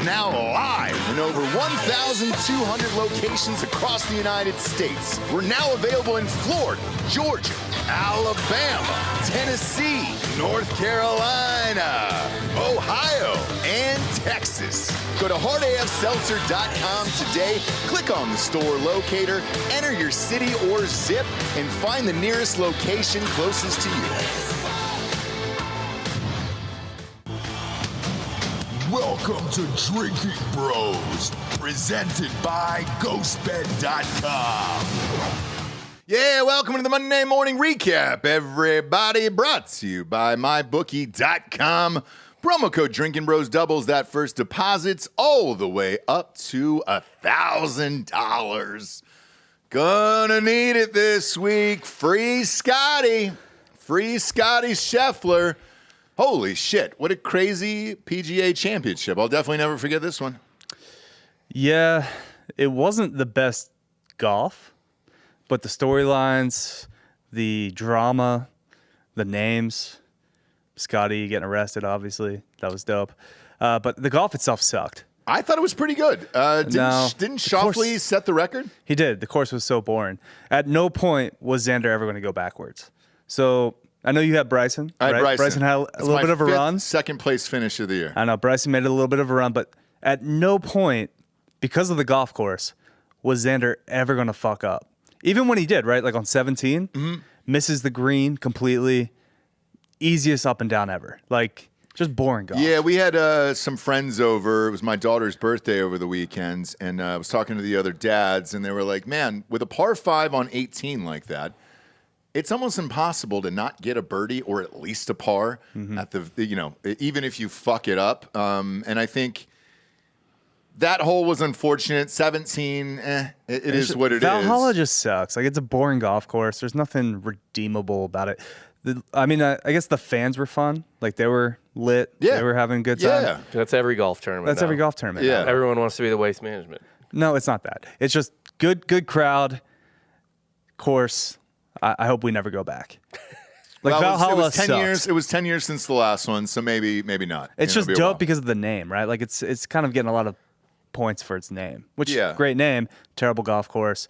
now live in over 1,200 locations across the United States. We're now available in Florida, Georgia, Alabama, Tennessee, North Carolina, Ohio, and Texas. Go to hardafseltzer.com today, click on the store locator, enter your city or zip, and find the nearest location closest to you. Welcome to Drinking Bros, presented by GhostBed.com. Yeah, welcome to the Monday Morning Recap, everybody. Brought to you by MyBookie.com. Promo code Drinkin' Bros doubles that first deposits all the way up to $1,000. Gonna need it this week. Free Scottie Scheffler. Holy shit, what a crazy PGA Championship. I'll definitely never forget this one. Yeah, it wasn't the best golf, but the storylines, the drama, the names, Scottie getting arrested, obviously, that was dope. But the golf itself sucked. I thought it was pretty good. Didn't Schauffele set the record? He did. The course was so boring. At no point was Xander ever going to go backwards. So I know you had Bryson. I had right? Bryson. Had a little bit of a run. Second place finish of the year. I know. Bryson made a little bit of a run, but at no point, because of the golf course, was Xander ever going to fuck up. Even when he did, right? Like on 17, misses the green completely. Easiest up and down ever. Like, just boring golf. Yeah, we had some friends over. It was my daughter's birthday over the weekend, and I was talking to the other dads, and they were like, man, with a par 5 on 18 like that, it's almost impossible to not get a birdie or at least a par at the, even if you fuck it up. And I think that hole was unfortunate. 17, it is what it is. Valhalla just sucks. Like, it's a boring golf course. There's nothing redeemable about it. I guess the fans were fun. Like, they were lit. Yeah. They were having a good time. Yeah. That's every golf tournament. That's every golf tournament. Yeah. Everyone wants to be the waste management. No, it's not that. It's just good crowd, course. I hope we never go back. Like, Valhalla it was 10 sucks. years. It was 10 years since the last one, so maybe not. It's just dope because of the name, right? Like, it's kind of getting a lot of points for its name, which great name. Terrible golf course.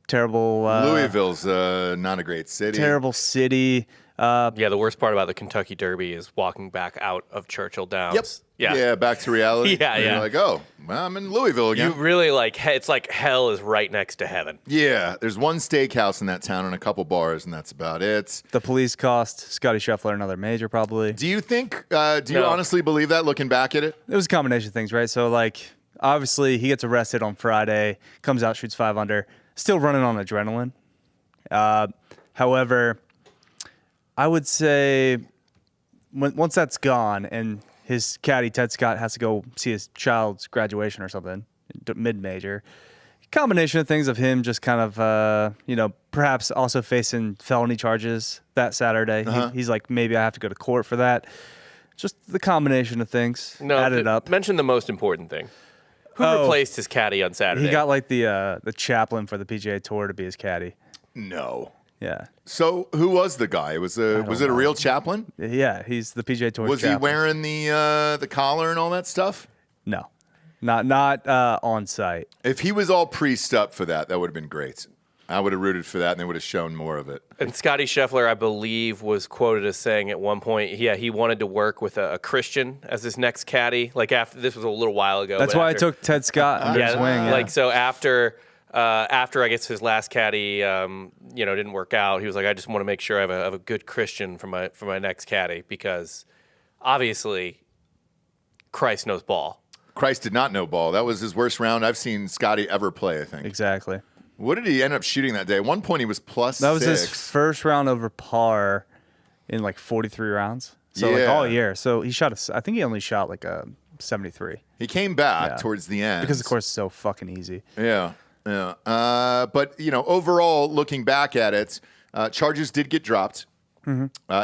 Terrible. Louisville's not a great city. Terrible city. The worst part about the Kentucky Derby is walking back out of Churchill Downs. Yep. Yeah, back to reality. Yeah. You're like, oh, well, I'm in Louisville again. You really it's like hell is right next to heaven. Yeah, there's one steakhouse in that town and a couple bars, and that's about it. The police cost Scottie Scheffler another major, probably. Do you think, you honestly believe that, looking back at it? It was a combination of things, right? So, like, obviously, he gets arrested on Friday, comes out, shoots 5 under, still running on adrenaline. However, I would say once that's gone and his caddy, Ted Scott, has to go see his child's graduation or something, mid-major, combination of things of him just kind of, perhaps also facing felony charges that Saturday. He's like, maybe I have to go to court for that. Just the combination of things added up. Mention the most important thing. Who replaced his caddy on Saturday? He got like the chaplain for the PGA Tour to be his caddy. No. Yeah. So who was the guy? Was it a real chaplain? Yeah, he's the PGA Tour. Was chaplain. he wearing the collar and all that stuff? No, not on site. If he was all priest up for that would have been great. I would have rooted for that, and they would have shown more of it. And Scottie Scheffler, I believe, was quoted as saying at one point, he wanted to work with a Christian as his next caddy. Like, after this was a little while ago. That's why I took Ted Scott under his wing. Yeah. Like, so after I guess his last caddy, didn't work out, he was like, I just want to make sure I have a good Christian for my next caddy, because obviously Christ knows ball. Christ did not know ball. That was his worst round I've seen Scottie ever play, I think. Exactly. What did he end up shooting that day? At one point, he was plus 6. That was his first round over par in like 43 rounds. So like all year. So he I think he only shot like a 73. He came back towards the end. Because the course is so fucking easy. Yeah. But, overall, looking back at it, charges did get dropped.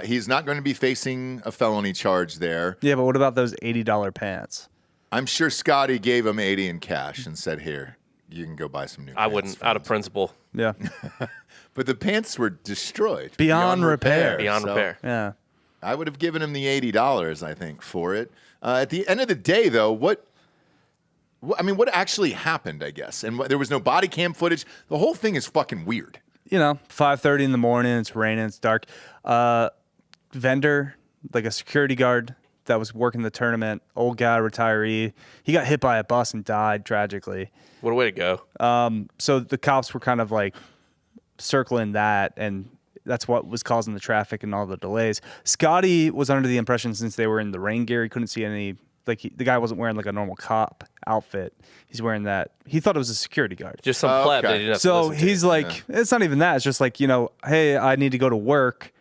He's not going to be facing a felony charge there. Yeah, but what about those $80 pants? I'm sure Scottie gave him 80 in cash and said, here, you can go buy some new pants. I wouldn't, out of principle. Yeah. But the pants were destroyed. Beyond repair. Beyond repair. Yeah. I would have given him the $80, I think, for it. At the end of the day, though, what I mean, what actually happened, I guess? And there was no body cam footage. The whole thing is fucking weird. 5:30 in the morning, it's raining, it's dark. Vendor, like a security guard that was working the tournament, old guy, retiree, he got hit by a bus and died tragically. What a way to go. So the cops were kind of like circling that, and that's what was causing the traffic and all the delays. Scottie was under the impression, since they were in the rain gear, he couldn't see any, the guy wasn't wearing like a normal cop outfit. He's wearing that. He thought it was a security guard. Just some pleb that he didn't have to So listen to. he's like, it's not even that. It's just like, hey, I need to go to work,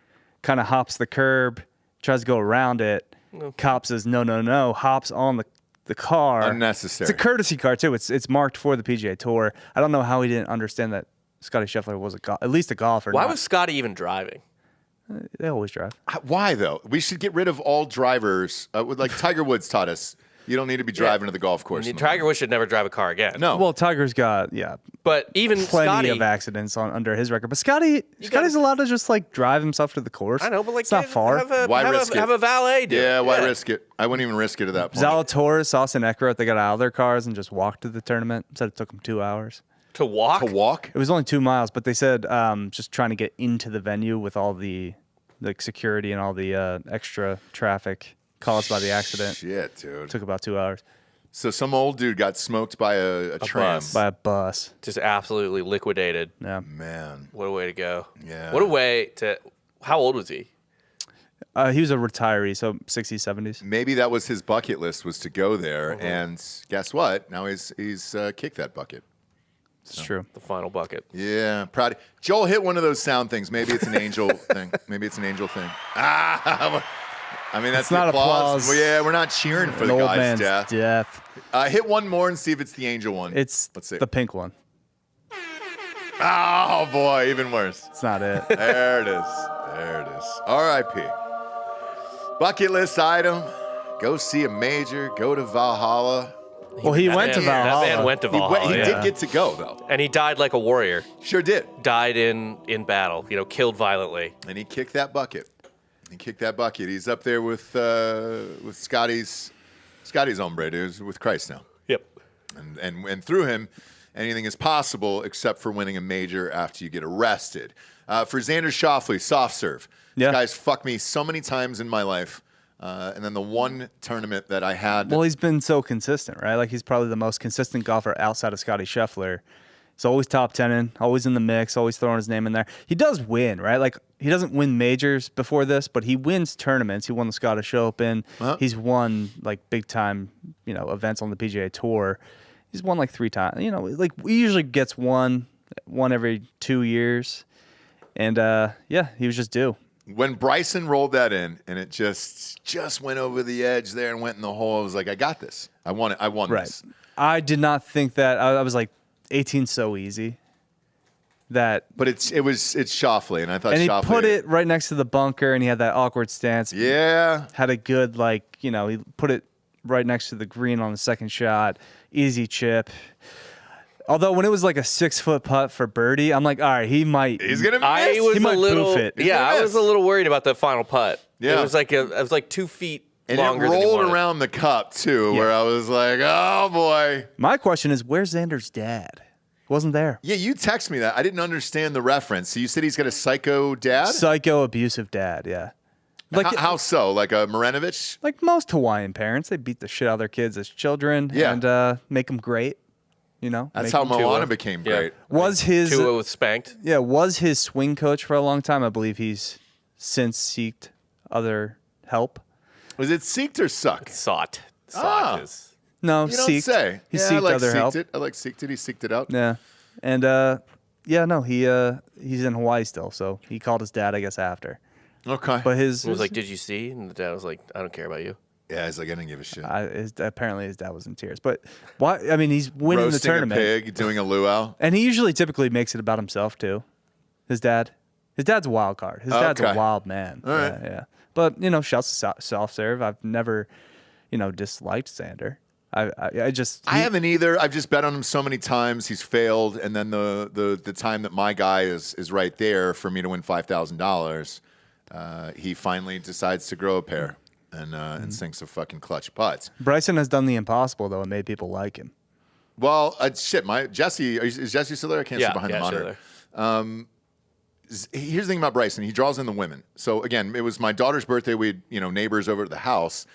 kind of hops the curb, tries to go around it. Cop says, no, hops on the car. Unnecessary. It's a courtesy car, too. It's marked for the PGA Tour. I don't know how he didn't understand that Scottie Scheffler was at least a golfer. Why was Scottie even driving? They always drive. Why, though? We should get rid of all drivers. Like Tiger Woods taught us, you don't need to be driving to the golf course. Tiger Woods should never drive a car again. No. Well, Tiger's got, But even plenty Scottie, of accidents under his record. But Scotty's allowed to just like drive himself to the course. I know, but like it's not far. Have a valet do Yeah, it. why risk it? I wouldn't even risk it at that point. Zalatoris, Austin Eckroth, they got out of their cars and just walked to the tournament. Said it took them 2 hours. To walk? To walk? It was only 2 miles, but they said just trying to get into the venue with all the security and all the extra traffic caused by the accident. Shit, dude. It took about 2 hours. So some old dude got smoked by a tram. bus. By a bus. Just absolutely liquidated. Yeah. Man. What a way to go. Yeah. What a way to. How old was he? He was a retiree, so 60s, 70s. Maybe that was his bucket list, was to go there. And guess what? Now he's kicked that bucket. It's true. The final bucket. Yeah, proud. Joel hit one of those sound things. Maybe it's an angel thing. Maybe it's an angel thing. I mean, that's It's not applause. Well, yeah, we're not cheering for An the old guy's man's death. Hit one more and see if it's the angel one. It's Let's see. the pink one. Oh, boy, even worse. It's not it. There it is. There it is. R.I.P. Bucket list item. Go see a major. Go to Valhalla. Well, he went to Valhalla. That man went to Valhalla. He did get to go, though. And he died like a warrior. Sure did. Died in battle. Killed violently. And he kicked that bucket. He's up there with Scottie's hombre, dude, with Christ now. Yep. And through him, anything is possible except for winning a major after you get arrested. For Xander Schauffele, soft serve. Yeah. This guy's fucked me so many times in my life. And then the one tournament that I had. Well, he's been so consistent, right? Like, he's probably the most consistent golfer outside of Scottie Scheffler. He's always top 10, always in the mix, always throwing his name in there. He does win, right? Like, he doesn't win majors before this, but he wins tournaments. He won the Scottish Open. He's won, like, big-time, events on the PGA Tour. He's won, like, 3 times. Like, he usually gets one every 2 years. And, he was just due. When Bryson rolled that in, and it just went over the edge there and went in the hole, I was like, I got this. I won it. I won this. I did not think that. I was like, 18 so easy. But it's Schauffele, and I thought and he Schauffele put it right next to the bunker, and he had that awkward stance. Yeah. Had a good, he put it right next to the green on the second shot. Easy chip. Although when it was like a 6-foot putt for birdie, I'm like, all right, he's gonna miss. He might poof it. Yeah, I was a little worried about the final putt. Yeah. It was like 2 feet And longer it than he rolled wanted. around the cup, too, where I was like, oh, boy. My question is, where's Xander's dad? Wasn't there. Yeah, you text me that. I didn't understand the reference. So you said he's got a psycho dad? Psycho abusive dad, yeah. Like How so? Like a Marinovich? Like most Hawaiian parents, they beat the shit out of their kids as children and make them great. That's how Moana became great. Was his Tua was spanked. Yeah, was his swing coach for a long time. I believe he's since seeked other help. Was it seeked or suck? Sought. Ah. Is. No, You don't seeked. say. He Yeah, seeked I like other seeked help. it. I like seeked it. He seeked it out. Yeah, and he's in Hawaii still, so he called his dad, I guess, after. Okay. But He was like, "Did you see?" And the dad was like, "I don't care about you." Yeah, he's like, I didn't give a shit. apparently his dad was in tears. But why? I mean, he's winning Roasting the tournament, a pig, doing a luau. and he usually typically makes it about himself too. His dad's a wild card. His dad's a Okay. wild man. All right. Yeah. But shouts to soft serve. I've never, disliked Xander. I haven't either. I've just bet on him so many times. He's failed, and then the time that my guy is right there for me to win $5,000, he finally decides to grow a pair and sinks a fucking clutch putts. Bryson has done the impossible though and made people like him. Well, shit, Jesse, is Jesse still there? I can't see behind the monitor. Here's the thing about Bryson. He draws in the women. So, again, it was my daughter's birthday. We had, neighbors over at the house.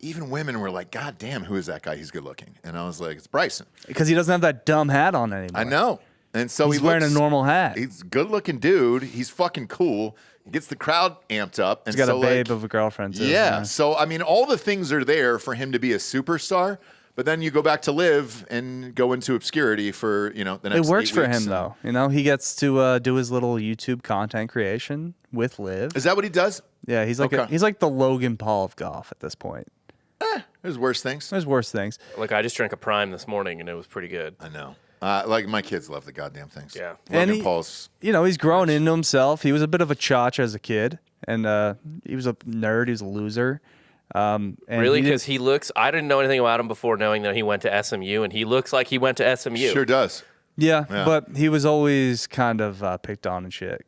Even women were like, God damn, who is that guy? He's good looking. And I was like, it's Bryson. Because he doesn't have that dumb hat on anymore. I know. And so he's wearing a normal hat. He's a good looking dude. He's fucking cool. He gets the crowd amped up. And he's got a babe of a girlfriend, too. Yeah. So, I mean, all the things are there for him to be a superstar. But then you go back to live and go into obscurity for, the next 8 weeks. It works for him, though. He gets to do his little YouTube content creation with Liv. Is that what he does? Yeah, he's like he's like the Logan Paul of golf at this point. There's worse things. There's worse things. Like, I just drank a Prime this morning, and it was pretty good. I know. Like, my kids love the goddamn things. Yeah. Logan Paul's... he's grown into himself. He was a bit of a chotch as a kid, and he was a nerd. He was a loser. And really? Because he looks... I didn't know anything about him before knowing that he went to SMU, and he looks like he went to SMU. Sure does. Yeah, but he was always kind of picked on and shit,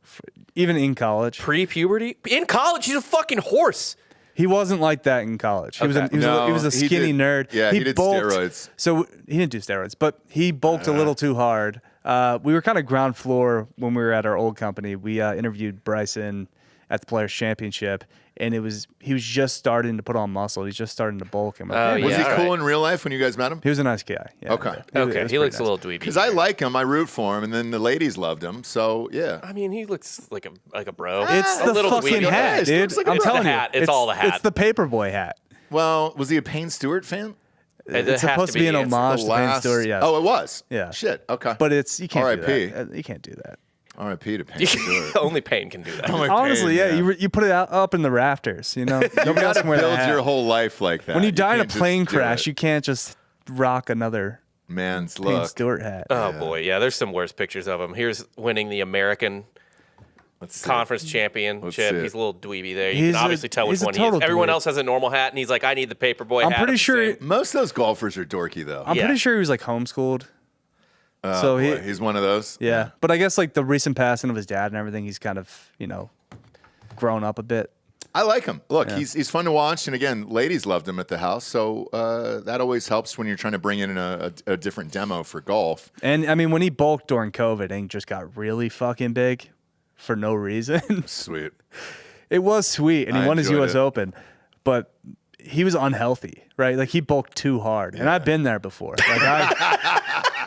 even in college. Pre-puberty? In college, he's a fucking horse. He wasn't like that in college. He was a skinny nerd. Yeah, he did bulked, steroids. So he didn't do steroids, but he bulked a little too hard. We were kind of ground floor when we were at our old company. We interviewed Bryson at the Players Championship, and he was just starting to put on muscle. He's just starting to bulk. And was he cool in real life when you guys met him? He was a nice guy. Yeah, okay. He looks a little dweeby. Because I like him. I root for him, and then the ladies loved him. So yeah. I mean, he looks like a bro. It's the fucking hat, dude. I'm telling you, it's all the hat. It's the paperboy hat. Well, was he a Payne Stewart fan? It's supposed to be an homage to Payne Stewart. Yes. Oh, it was. Yeah. Shit. Okay. But you can't do R.I.P. that. You can't do that. R.I.P. to Payne Stewart. Only Payne can do that. Honestly, you put it out up in the rafters. Nobody else can wear that hat. Build your whole life like that. When you die in a plane crash, you can't just rock another man's Payne look. Stewart hat. Oh boy, yeah. There's some worse pictures of him. Here's winning the American Conference Championship. He's a little dweeby there. You can obviously tell which one he is. Everyone else has a normal hat, and he's like, I need the paperboy hat. I'm pretty sure most of those golfers are dorky, though. I'm pretty sure he was like homeschooled. So he's one of those. Yeah, but I guess like the recent passing of his dad and everything, he's kind of grown up a bit. I like him. Look, he's fun to watch, and again, ladies loved him at the house, so that always helps when you're trying to bring in a different demo for golf. And I mean, when he bulked during COVID and just got really fucking big for no reason, sweet. It was sweet, and he won his U.S. Open, but he was unhealthy, right? Like he bulked too hard, and I've been there before.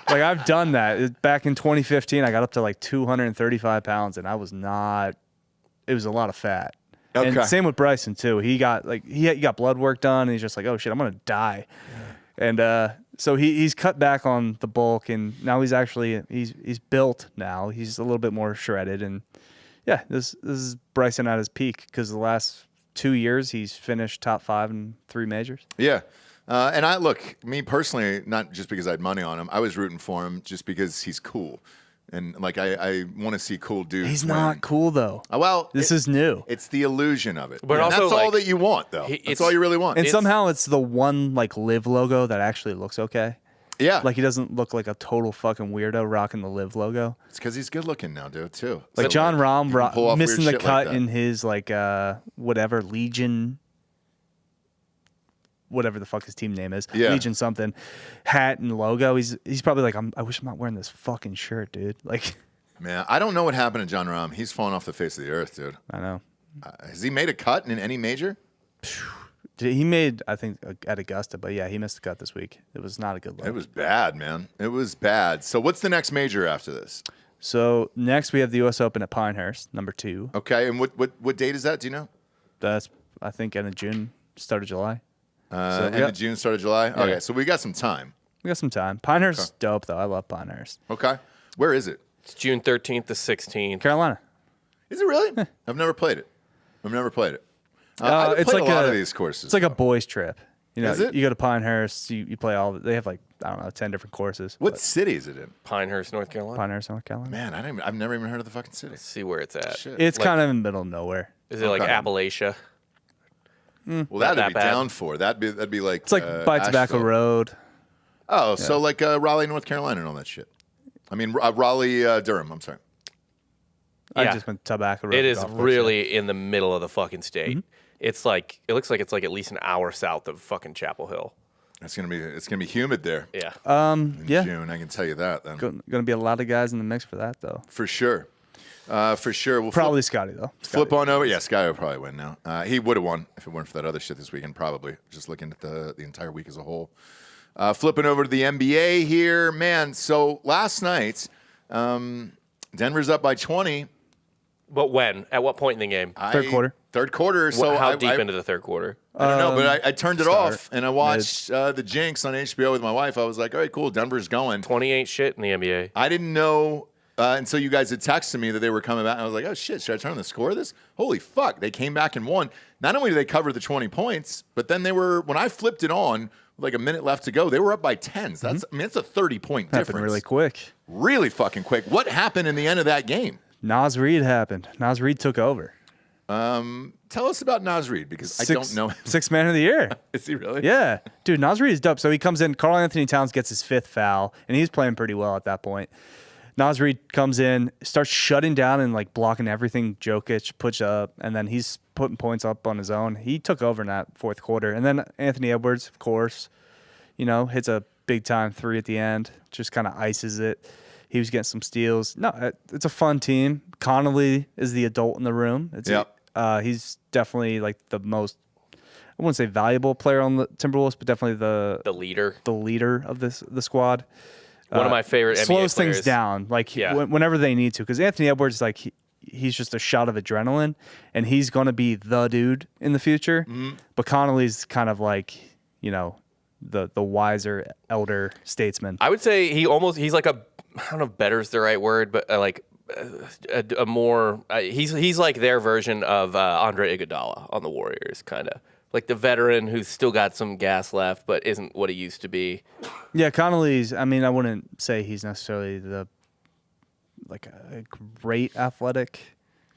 Like I've done that. Back in 2015, I got up to like 235 pounds, and I was not. It was a lot of fat. Okay. And same with Bryson too. He got blood work done, and he's just like, oh shit, I'm gonna die. Yeah. And so he's cut back on the bulk, and now he's built now. He's a little bit more shredded, and yeah, this is Bryson at his peak because the last 2 years he's finished top 5 in 3 majors. Yeah. And me personally, not just because I had money on him, I was rooting for him just because he's cool. And like I want to see cool dudes. He's not cool though. Well, this is new. It's the illusion of it. But also, that's all that you want, though. That's all you really want. And somehow it's the one like Live logo that actually looks okay. Yeah, like he doesn't look like a total fucking weirdo rocking the Live logo. It's because he's good looking now, dude. Too. Like John Rahm missing the cut in his like whatever Legion. Whatever the fuck his team name is, Legion something, hat and logo. He's probably like, I wish I'm not wearing this fucking shirt, dude. Like, man, I don't know what happened to John Rahm. He's fallen off the face of the earth, dude. I know. Has he made a cut in any major? He made, I think, at Augusta, but yeah, he missed the cut this week. It was not a good look. It was bad, man. It was bad. So what's the next major after this? So next we have the U.S. Open at Pinehurst, number 2. Okay, and what date is that? Do you know? That's I think end of June, start of July. End of June, start of July? Yeah. Okay, so we got some time. We got some time. Pinehurst's dope, though. I love Pinehurst. Okay. Where is it? It's June 13th to 16th. Carolina. Is it really? I've never played it. I've played it's like a lot of these courses. It's like a boys' trip. Is it? You go to Pinehurst, you play they have like, I don't know, 10 different courses. What city is it in? Pinehurst, North Carolina. Pinehurst, North Carolina. Man, I've never even heard of the fucking city. Let's see where it's at. Shit. It's kind of in the middle of nowhere. Is it like Appalachia? Well, that'd be down for. That'd be like it's like by Tobacco Road. Oh, so like Raleigh, North Carolina, and all that shit. I mean Raleigh, Durham. I'm sorry. I just went Tobacco Road. It is really in the middle of the fucking state. Mm-hmm. It looks like it's like at least an hour south of fucking Chapel Hill. It's gonna be humid there. Yeah. In Yeah. June, I can tell you that. Then Going to be a lot of guys in the mix for that, though. for sure. We'll Probably Scottie, though. flip on over. Yeah, Sky would probably win now. He would have won if it weren't for that other shit this weekend. Probably just looking at the entire week as a whole. Flipping over to the NBA here, man. So last night, Denver's up by 20. But when? At what point in the game? Third quarter. Third quarter. So How deep into the third quarter? I don't know, but I turned it start, off and I watched the Jinx on HBO with my wife. I was like, all right, cool. Denver's going. 28 shit in the NBA. I didn't know until you guys had texted me that they were coming back. And I was like, oh, shit, should I turn on the score of this? Holy fuck. They came back and won. Not only did they cover the 20 points, but then when I flipped it on, like a minute left to go, they were up by 10s. That's it's a 30-point difference. Happened really quick. Really fucking quick. What happened in the end of that game? Nas Reed happened. Nas Reed took over. Tell us about Nas Reed, because I don't know him. Sixth man of the year. Is he really? Yeah. Dude, Nas Reed is dope. So he comes in, Karl Anthony Towns gets his 5th foul, and he's playing pretty well at that point. Nas Reed comes in, starts shutting down and like blocking everything Jokic puts up, and then he's putting points up on his own. He took over in that fourth quarter. And then Anthony Edwards, of course, hits a big-time 3 at the end, just kind of ices it. He was getting some steals. No, it's a fun team. Connolly is the adult in the room. He's definitely like the most, I wouldn't say valuable player on the Timberwolves, but definitely the leader of the squad. One of my favorite NBA slows players. things down, like whenever they need to, because Anthony Edwards, like he's just a shot of adrenaline, and he's gonna be the dude in the future. But Connolly's kind of like the wiser elder statesman. I would say he's like a, I don't know if better is the right word, but like a more he's like their version of Andre Iguodala on the Warriors, kind of like the veteran who's still got some gas left but isn't what he used to be. Yeah, Connolly's, I mean, I wouldn't say he's necessarily a great athletic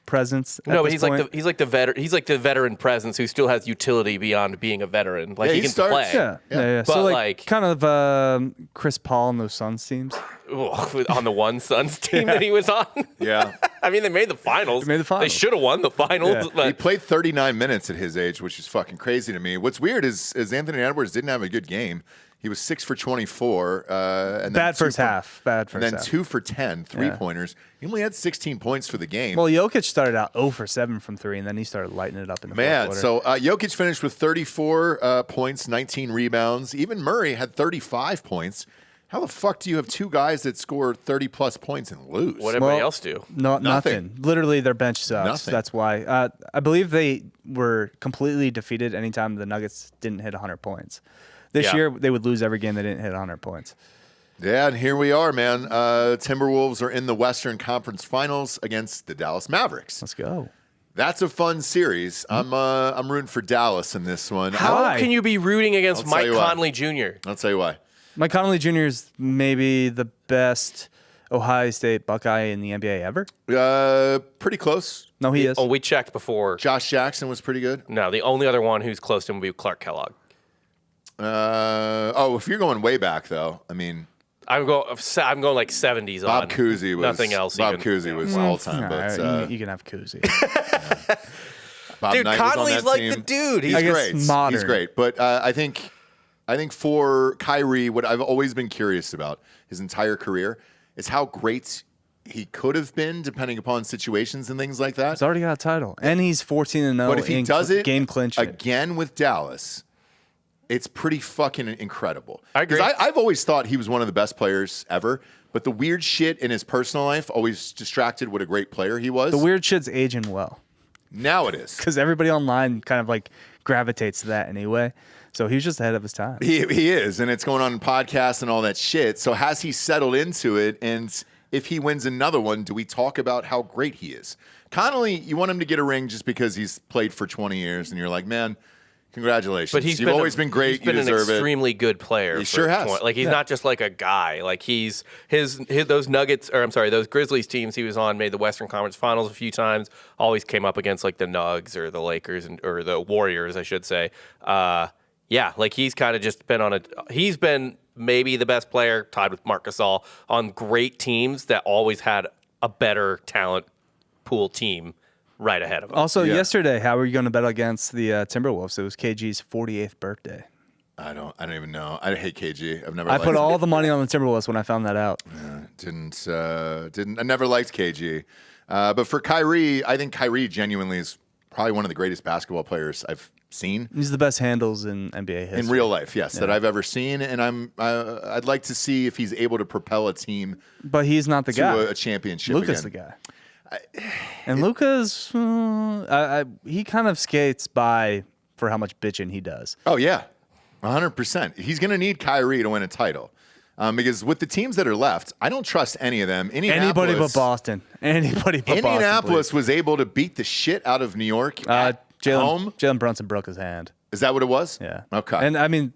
presence. No, but he's like the veteran presence who still has utility beyond being a veteran. Like he can play. Yeah. But so like kind of Chris Paul and those Suns teams. On the one Suns team that he was on. Yeah. I mean, they made the finals. They should have won the finals. Yeah. But He played 39 minutes at his age, which is fucking crazy to me. What's weird is Anthony Edwards didn't have a good game. He was 6 for 24. And Bad first half. And then 2 for 10 3-pointers. He only had 16 points for the game. Well, Jokic started out 0 for 7 from 3, and then he started lighting it up in the fourth quarter. So Jokic finished with 34 points, 19 rebounds. Even Murray had 35 points. How the fuck do you have 2 guys that score 30-plus points and lose? what everybody else do? No, nothing. Literally, their bench sucks. Nothing. That's why. I believe they were completely defeated anytime the Nuggets didn't hit 100 points. This year, they would lose every game they didn't hit 100 points. Yeah, and here we are, man. Timberwolves are in the Western Conference Finals against the Dallas Mavericks. Let's go. That's a fun series. I'm rooting for Dallas in this one. How can you be rooting against I'll tell Mike you why. Conley Jr.? I'll tell you why. Mike Conley Jr. is maybe the best Ohio State Buckeye in the NBA ever. Pretty close. No, he is. Oh, we checked before. Josh Jackson was pretty good. No, the only other one who's close to him would be Clark Kellogg. If you're going way back, though, I mean, I'm going like 70s Bob on. Cousy was Nothing else. Bob even. Cousy was all time, but you can have Cousy. Bob Dude, Knight was on Conley's that like team. the dude. He's I guess great. modern. He's great, but I think for Kyrie, what I've always been curious about his entire career is how great he could have been, depending upon situations and things like that. He's already got a title, and he's 14-0. But if he does it game clinching again with Dallas, it's pretty fucking incredible. I agree. 'Cause I've always thought he was one of the best players ever, but the weird shit in his personal life always distracted what a great player he was. The weird shit's aging well Now it is. because everybody online kind of like gravitates to that anyway. So he was just ahead of his time. He is, and it's going on in podcasts and all that shit. So has he settled into it? And if he wins another one, do we talk about how great he is? Connolly, you want him to get a ring just because he's played for 20 years, and you're like, man, congratulations. But You've always been great. He's been you an deserve extremely good player. He sure has. Like he's not just like a guy. Like he's those Grizzlies teams he was on made the Western Conference Finals a few times. Always came up against like the Nugs or the Lakers or the Warriors, I should say. Like he's kind of just been he's been maybe the best player, tied with Marc Gasol, on great teams that always had a better talent pool team right ahead of him. Also, yesterday, how were you going to bet against the Timberwolves? It was KG's 48th birthday. I don't even know. I hate KG. I've never. I liked put him. all the money on the Timberwolves when I found that out. Didn't. I never liked KG. But for Kyrie, I think Kyrie genuinely is probably one of the greatest basketball players I've seen. He's the best handles in NBA history. In real life, yes, that I've ever seen, and I'd like to see if he's able to propel a team. But he's not the to guy. a championship. Luka's again. the guy. And Luka's, he kind of skates by for how much bitching he does. Oh yeah, 100%. He's going to need Kyrie to win a title. Because with the teams that are left, I don't trust any of them. Anybody but Boston. Anybody but Indianapolis Boston, was able to beat the shit out of New York at home. Jalen Brunson broke his hand. Is that what it was? Yeah. Okay. And I mean,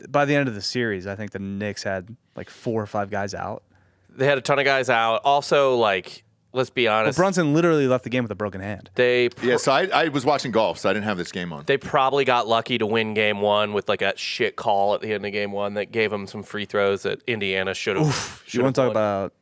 by the end of the series, I think the Knicks had like 4 or 5 guys out. They had a ton of guys out. Also, like, let's be honest. Well, Brunson literally left the game with a broken hand. So I was watching golf, so I didn't have this game on. They probably got lucky to win game 1 with like a shit call at the end of game 1 that gave them some free throws that Indiana should have. You want to talk about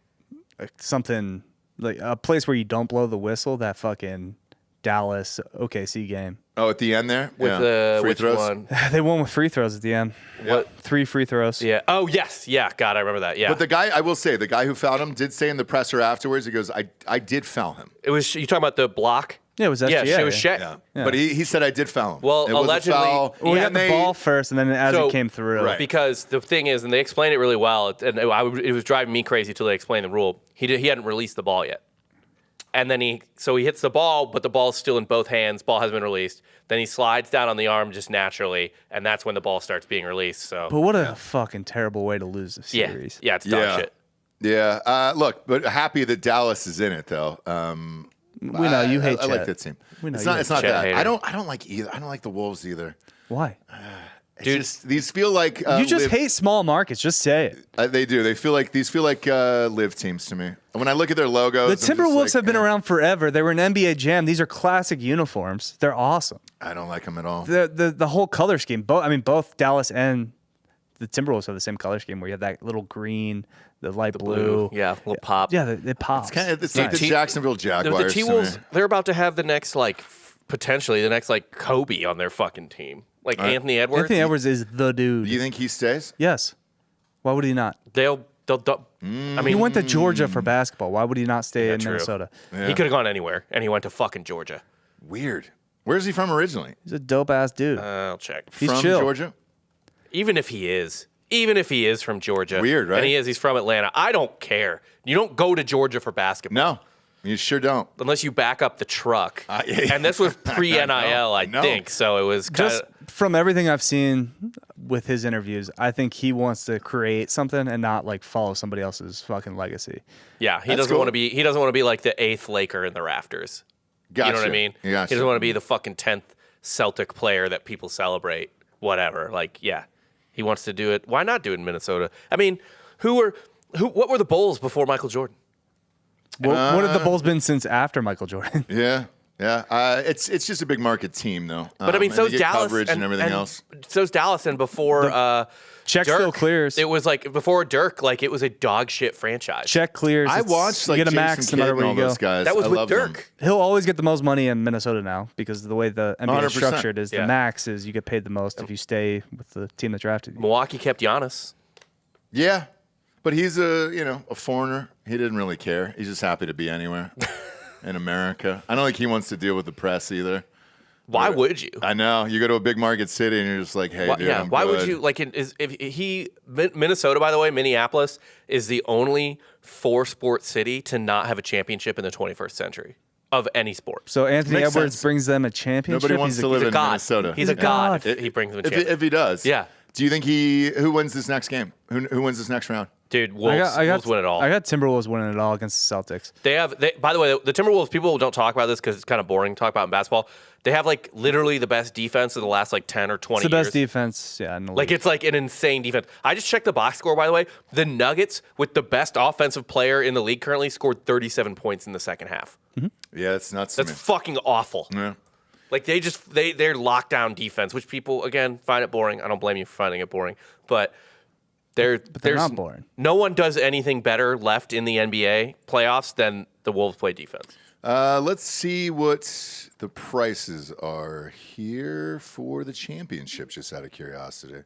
something like a place where you don't blow the whistle? That fucking Dallas OKC game. Oh, at the end there? With the free which throws? one? They won with free throws at the end. What? 3 free throws. Yeah. Oh, yes. Yeah. God, I remember that. Yeah. But the guy, I will say, the guy who fouled him did say in the presser afterwards, he goes, I did foul him. It was, you talking about the block? Yeah, it was SGA. Yeah, it was Shaq. Yeah. But he said I did foul him. Well, it was allegedly- a foul. Well, we Yeah, got the ball first, and then as So- it came through. Right. Because the thing is, and they explained it really well, and it was driving me crazy till they explained the rule. He hadn't released the ball yet. And then he hits the ball, but the ball's still in both hands. Ball hasn't been released. Then he slides down on the arm just naturally, and that's when the ball starts being released. So But what a fucking terrible way to lose the yeah, series. yeah, it's dog shit. Yeah. Look, but happy that Dallas is in it, though. We know you hate I like Chet. that team. We know It's you not. hate It's not Chet that. hater. I don't like either. I don't like the Wolves either. Why? It's just, these feel like You just live- hate small markets. Just say it. They do. These feel like live teams to me. When I look at their logos, The I'm just Timberwolves like, have been around forever. They were an NBA Jam. These are classic uniforms. They're awesome. I don't like them at all. The whole color scheme. Both Dallas and the Timberwolves have the same color scheme where you have that little green, the light blue. Yeah, little pop. Yeah, it pops. It's like the Jacksonville The Jaguars. to T-Wolves, me. they're about to have the next, like, potentially the next, like, Kobe on their fucking team. Like Anthony Edwards. Anthony Edwards is the dude. Do you think he stays? Yes. Why would he not? They'll I mean, He went to Georgia for basketball. Why would he not stay in true. Minnesota? He could have gone anywhere, and he went to fucking Georgia. Weird. Where's he from originally? He's a dope ass dude. I'll check. He's from chill. Georgia? Even if he is from Georgia. Weird, right? And he's from Atlanta. I don't care. You don't go to Georgia for basketball. No, you sure don't. Unless you back up the truck. Yeah. And this was pre-NIL, I know. think. So it was kind Just of... from everything I've seen with his interviews, I think he wants to create something and not like follow somebody else's fucking legacy. Yeah, he That's doesn't cool. want to be. He doesn't want to be like the 8th Laker in the rafters. Gotcha. You know what I mean? Gotcha. He doesn't want to be the fucking 10th Celtic player that people celebrate. Whatever. Like, yeah, he wants to do it. Why not do it in Minnesota? I mean, what were the Bulls before Michael Jordan? What have the Bulls been since after Michael Jordan? Yeah. It's just a big market team, though. But I mean, and so's they get Dallas coverage and everything else. So's Dallas, and before Check Dirk, still clears. It was like before Dirk, like it was a dog shit franchise. Check clears. I It's- watched you like get a Jason max Kidd no matter and where all you go. those guys. That was I with love Dirk. them. He'll always get the most money in Minnesota now because of the way the NBA is 100%. structured is Yeah. the max is you get paid the most if you stay with the team that drafted you. Milwaukee kept Giannis. Yeah, but he's a foreigner. He didn't really care. He's just happy to be anywhere in America. I don't think he wants to deal with the press either. Why would you? I know. You go to a big market city and you're just like, hey, dude, I'm why would good. you like? Minnesota, by the way, Minneapolis is the only 4-sport city to not have a championship in the 21st century of any sport. So Anthony Makes Edwards sense. brings them a championship. Nobody wants He's to a- live He's a in god. Minnesota. He's a god god. if he brings them a championship. If he does. Yeah. Do you think who wins this next game? Who wins this next round? Dude, Wolves win it all. I got Timberwolves winning it all against the Celtics. By the way, the Timberwolves, people don't talk about this because it's kind of boring to talk about in basketball. They have like literally the best defense of the last like 10 or 20 It's the years. best defense, yeah. In the Like league. it's like an insane defense. I just checked the box score, by the way. The Nuggets, with the best offensive player in the league currently, scored 37 points in the second half. Yeah, it's nuts to That's me. fucking awful. Yeah. Like they're lockdown defense, which people again find it boring. I don't blame you for finding it boring, but they're there's not boring. No one does anything better left in the NBA playoffs than the Wolves play defense. Let's see what the prices are here for the championship, just out of curiosity.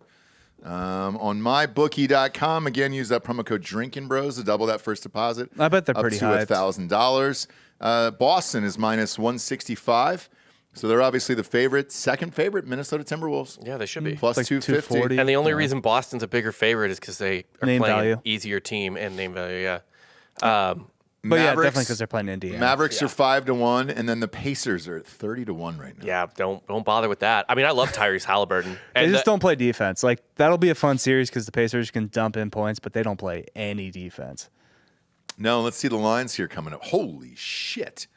On mybookie.com, again, use that promo code Drinkin Bros to double that first deposit. I bet they're pretty high. Up to $1,000. Boston is minus 165. So they're obviously the favorite, second favorite, Minnesota Timberwolves. Yeah, they should be. Plus like 250. 240. And the only reason Boston's a bigger favorite is because they are Name playing value. easier team and name value. Yeah. But yeah, definitely because they're playing Indiana. Mavericks are 5-1, and then the Pacers are at 30-1 right now. Yeah, don't bother with that. I mean, I love Tyrese Halliburton. They And just don't play defense. Like, that'll be a fun series because the Pacers can dump in points, but they don't play any defense. No, let's see the lines here coming up. Holy shit.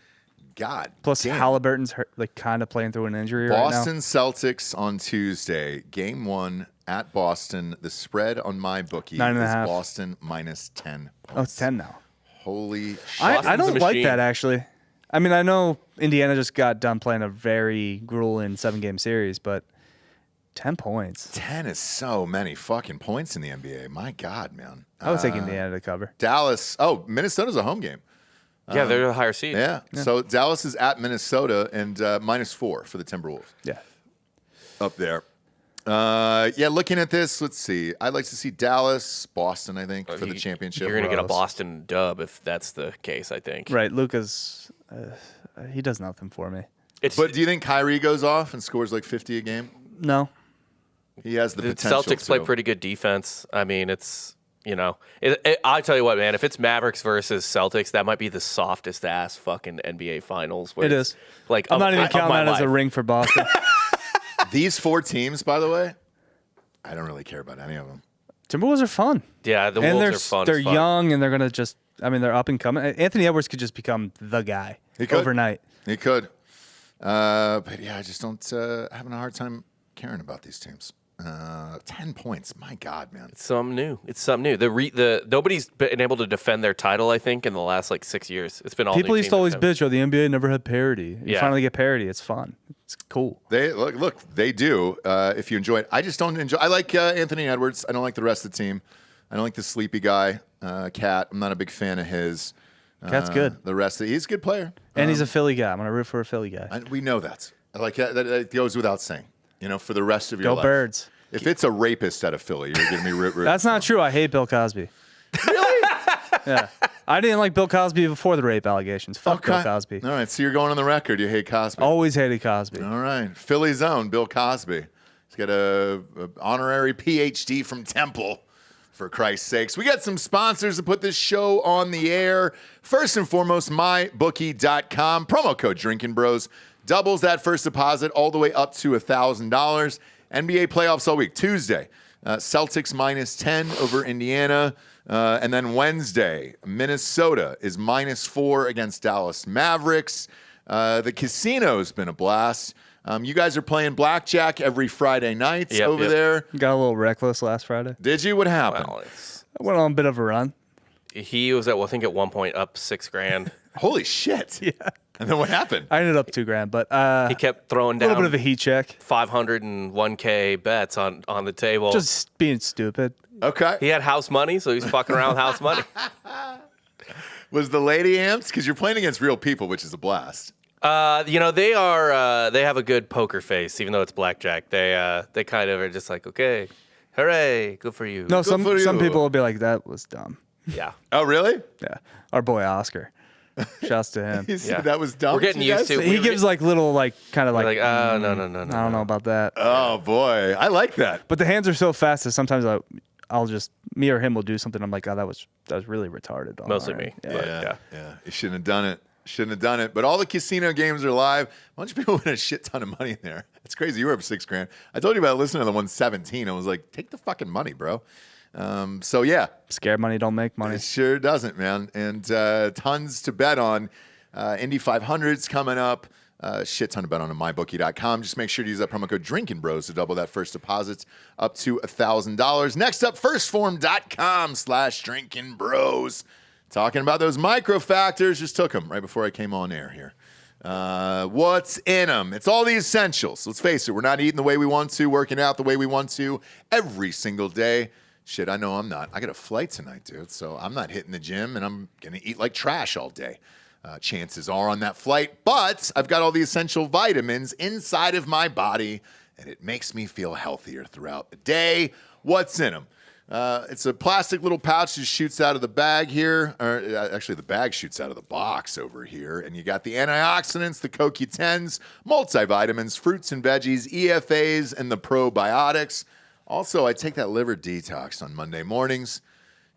God. Plus, damn. Halliburton's hurt, like kind of playing through an injury right now. Boston Celtics on Tuesday. Game 1 at Boston. The spread on my bookie is 9.5. Boston minus 10 points. Oh, it's 10 now. Holy shit. I Boston's a don't like machine. that, actually. I mean, I know Indiana just got done playing a very grueling 7-game series, but 10 points. 10 is so many fucking points in the NBA. My God, man. I would take Indiana to cover. Dallas. Oh, Minnesota's a home game. yeah, they're the higher seed. Yeah. So Dallas is at Minnesota and minus 4 for the Timberwolves Yeah. up there. Yeah, looking at this, let's see. I'd like to see Dallas, Boston, I think, for the championship. You're going to get a Gross. Boston dub if that's the case, I think. Right. Lucas, he does nothing for me. It's, But do you think Kyrie goes off and scores like 50 a game? No. He has the the potential Celtics play to. pretty good defense. I mean, it's, I'll tell you what, man, if it's Mavericks versus Celtics, that might be the softest ass fucking NBA finals. Where It it's is. Like, I'm not even of counting my that as a life. ring for Boston. These 4 teams, by the way, I don't really care about any of them. Timberwolves are fun. Yeah, the And Wolves are fun. they're as fuck. young, and they're going to just, I mean, they're up and coming. Anthony Edwards could just become the guy He could. overnight. He could. But yeah, I just don't having a hard time caring about these teams. 10 points. My God, man. It's something new. It's something new. Nobody's been able to defend their title, I think, in the last like 6 years. It's been all People new used to teams always defend. bitch, oh, the NBA never had parity. You Yeah. finally get parity. It's fun. It's cool. They look. They do. If you enjoy it, I just don't enjoy. I like Anthony Edwards. I don't like the rest of the team. I don't like the sleepy guy, Cat. I'm not a big fan of his. Cat's good. The rest of he's a good player, And he's a Philly guy. I'm going to root for a Philly guy. we know that. Like that goes without saying. For the rest of your Go life. Birds. If it's a rapist out of Philly, you're going to be root. That's not true. I hate Bill Cosby. Really? Yeah. I didn't like Bill Cosby before the rape allegations. Fuck Bill Cosby. All right, so you're going on the record. You hate Cosby. Always hated Cosby. All right, Philly's own Bill Cosby. He's got a honorary PhD from Temple. For Christ's sakes, we got some sponsors to put this show on the air. First and foremost, mybookie.com. Promo code Drinkin Bros doubles that first deposit all the way up to $1,000. NBA playoffs all week. Tuesday, Celtics minus 10 over Indiana. And then Wednesday, Minnesota is minus 4 against Dallas Mavericks. The casino's been a blast. You guys are playing blackjack every Friday night over there. Got a little reckless last Friday. Did you? What happened? Well, I went on a bit of a run. he was at, I think at one point up $6,000. Holy shit. Yeah. And then what happened? I ended up $2,000, but He kept throwing a down little bit of a heat check. 501K bets on the table. Just being stupid. Okay. He had house money, so he was fucking around with house money. Was the lady amped? Because you're playing against real people, which is a blast. They have a good poker face, even though it's blackjack. They kind of are just like, okay, hooray, good for you. No, for some you. people will be like, that was dumb. Yeah. Oh, really? Yeah. Our boy Oscar. Shouts to him. You see, Yeah. that was dumb. We're getting you used guys? to it. He gives like little, like, kind of We're like, like, no. I don't know about that. Oh, boy. I like that. But the hands are so fast that sometimes I'll just, me or him will do something. I'm like, oh, that was really retarded. on Mostly our me. end. Yeah. But, Yeah. You shouldn't have done it. Shouldn't have done it. But all the casino games are live. A bunch of people win a shit ton of money in there. It's crazy. You were up $6,000. I told you about listening to the 117. I was like, take the fucking money, bro. So, yeah. Scared money don't make money. It sure doesn't, man. And tons to bet on. Indy 500's coming up. Shit ton to bet on mybookie.com. Just make sure to use that promo code Drinkin Bros to double that first deposit up to $1,000. Next up, firstform.com/Drinkin Bros. Talking about those micro factors. Just took them right before I came on air here. What's in them? It's all the essentials. Let's face it. We're not eating the way we want to, working out the way we want to every single day. Shit, I know I'm not. I got a flight tonight, dude. So I'm not hitting the gym, and I'm going to eat like trash all day. chances are on that flight. But I've got all the essential vitamins inside of my body, and it makes me feel healthier throughout the day. What's in them? It's a plastic little pouch that shoots out of the bag here. Or actually, the bag shoots out of the box over here. And you got the antioxidants, the CoQ10s, multivitamins, fruits and veggies, EFAs, and the probiotics. Also, I take that liver detox on Monday mornings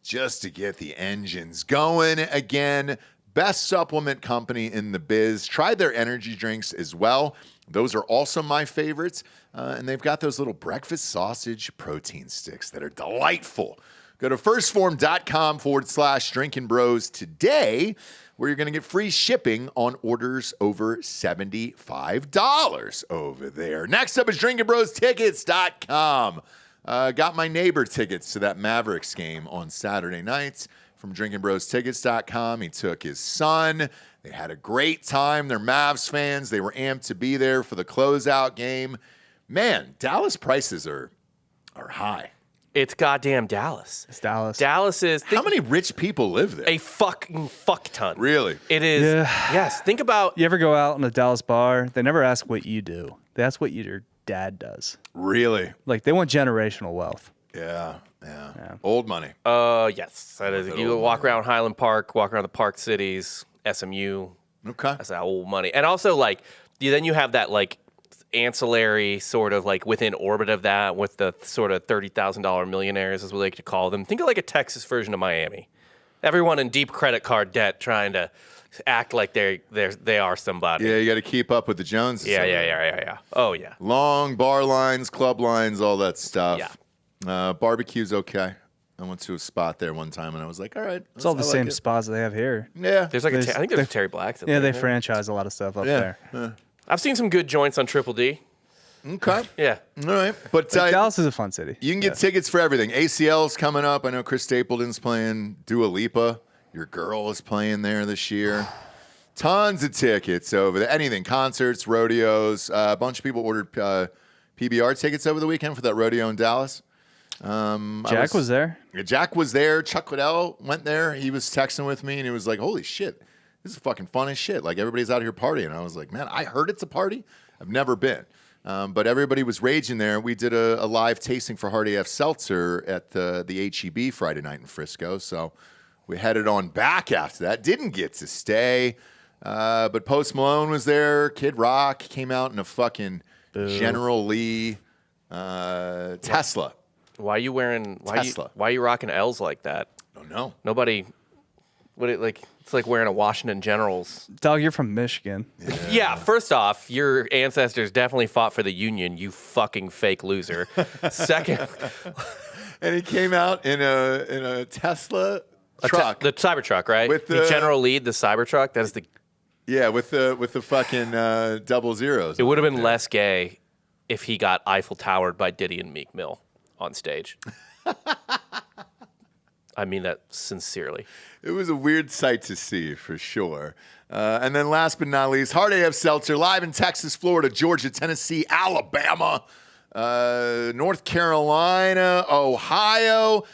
just to get the engines going again. Best supplement company in the biz. Try their energy drinks as well. Those are also my favorites. And they've got those little breakfast sausage protein sticks that are delightful. Go to firstform.com/Drinkin Bros today, where you're going to get free shipping on orders over $75 over there. Next up is drinkinbrostickets.com. Got my neighbor tickets to that Mavericks game on Saturday nights from drinkinbrostickets.com. He took his son. They had a great time. They're Mavs fans. They were amped to be there for the closeout game. Man, Dallas prices are high. It's goddamn Dallas. It's Dallas. Dallas is... How many rich people live there? A fucking fuck ton. Really? It is. Yeah. Yes. Think about... You ever go out in a Dallas bar? They never ask what you do. They ask what your dad does. Really? Like, they want generational wealth. Yeah. Old money. Yes. That is. You walk around Highland Park, walk around the Park Cities, SMU. Okay. That's that old money. And also, like, then you have that, like, ancillary sort of like within orbit of that with the sort of $30,000 millionaires, as we like to call them. Think of like a Texas version of Miami. Everyone in deep credit card debt trying to act like they are somebody. Yeah, you got to keep up with the Joneses. Yeah. Oh, yeah. Long bar lines, club lines, all that stuff. Yeah. Barbecue's okay. I went to a spot there one time and I was like, all right. It's all the I same like it. spots that they have here. Yeah. There's like I think there's a Terry Black's. Yeah, they franchise a lot of stuff up there. I've seen some good joints on Triple D. Okay. Yeah. All right. But Dallas is a fun city. you can get tickets for everything. ACL's coming up. I know Chris Stapleton's playing. Dua Lipa, your girl, is playing there this year. Tons of tickets over there. Anything. Concerts, rodeos. A bunch of people ordered PBR tickets over the weekend for that rodeo in Dallas. Jack was there. Jack was there. Chuck Liddell went there. He was texting with me, and he was like, holy shit, this is fucking fun as shit. Like, everybody's out here partying. I was like, man, I heard it's a party. I've never been. But everybody was raging there. We did a live tasting for Hardy F. Seltzer at the HEB Friday night in Frisco. So we headed on back after that. Didn't get to stay. But Post Malone was there. Kid Rock came out in a fucking General Lee Tesla. Why are you wearing Tesla. Why are you rocking L's like that? Oh, no. Nobody. It's like wearing a Washington Generals. Dog, you're from Michigan. Yeah, first off, your ancestors definitely fought for the Union, you fucking fake loser. Second, And he came out in a Tesla truck. the Cybertruck, right? With the the- General Lead, the Cybertruck. That is the. Yeah, with the fucking double zeros. It would have been less gay if he got Eiffel Towered by Diddy and Meek Mill on stage. I mean that sincerely. It was a weird sight to see, for sure. And then last but not least, Hard AF Seltzer, live in Texas, Florida, Georgia, Tennessee, Alabama, North Carolina, Ohio.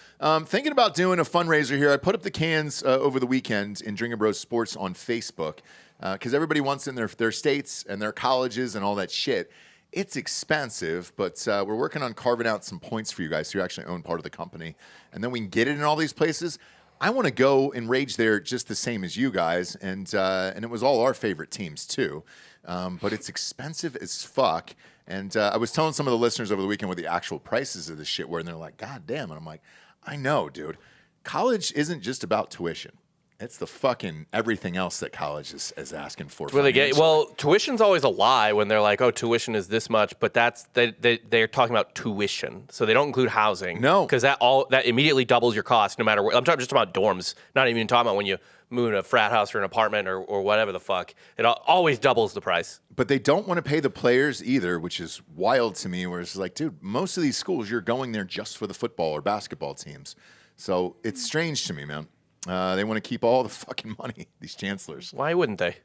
Thinking about doing a fundraiser here. I put up the cans over the weekend in Drinkin Bros Sports on Facebook because everybody wants in their states and their colleges and all that shit. It's expensive, but we're working on carving out some points for you guys who actually own part of the company. And then we can get it in all these places. I want to go and rage there just the same as you guys. And it was all our favorite teams, too. But it's expensive as fuck. And I was telling some of the listeners over the weekend what the actual prices of this shit were. And they're like, God damn. And I'm like, I know, dude. College isn't just about tuition. It's the fucking everything else that college is asking for. Where they get tuition's always a lie when they're like, oh, tuition is this much, but that's they're talking about tuition, so they don't include housing. No, because that immediately doubles your cost no matter what. I'm talking just about dorms, not even talking about when you move in a frat house or an apartment or whatever the fuck. It always doubles the price. But they don't want to pay the players either, which is wild to me. Where it's like, dude, most of these schools you're going there just for the football or basketball teams, so it's strange to me, man. They want to keep all the fucking money, these chancellors. Why wouldn't they?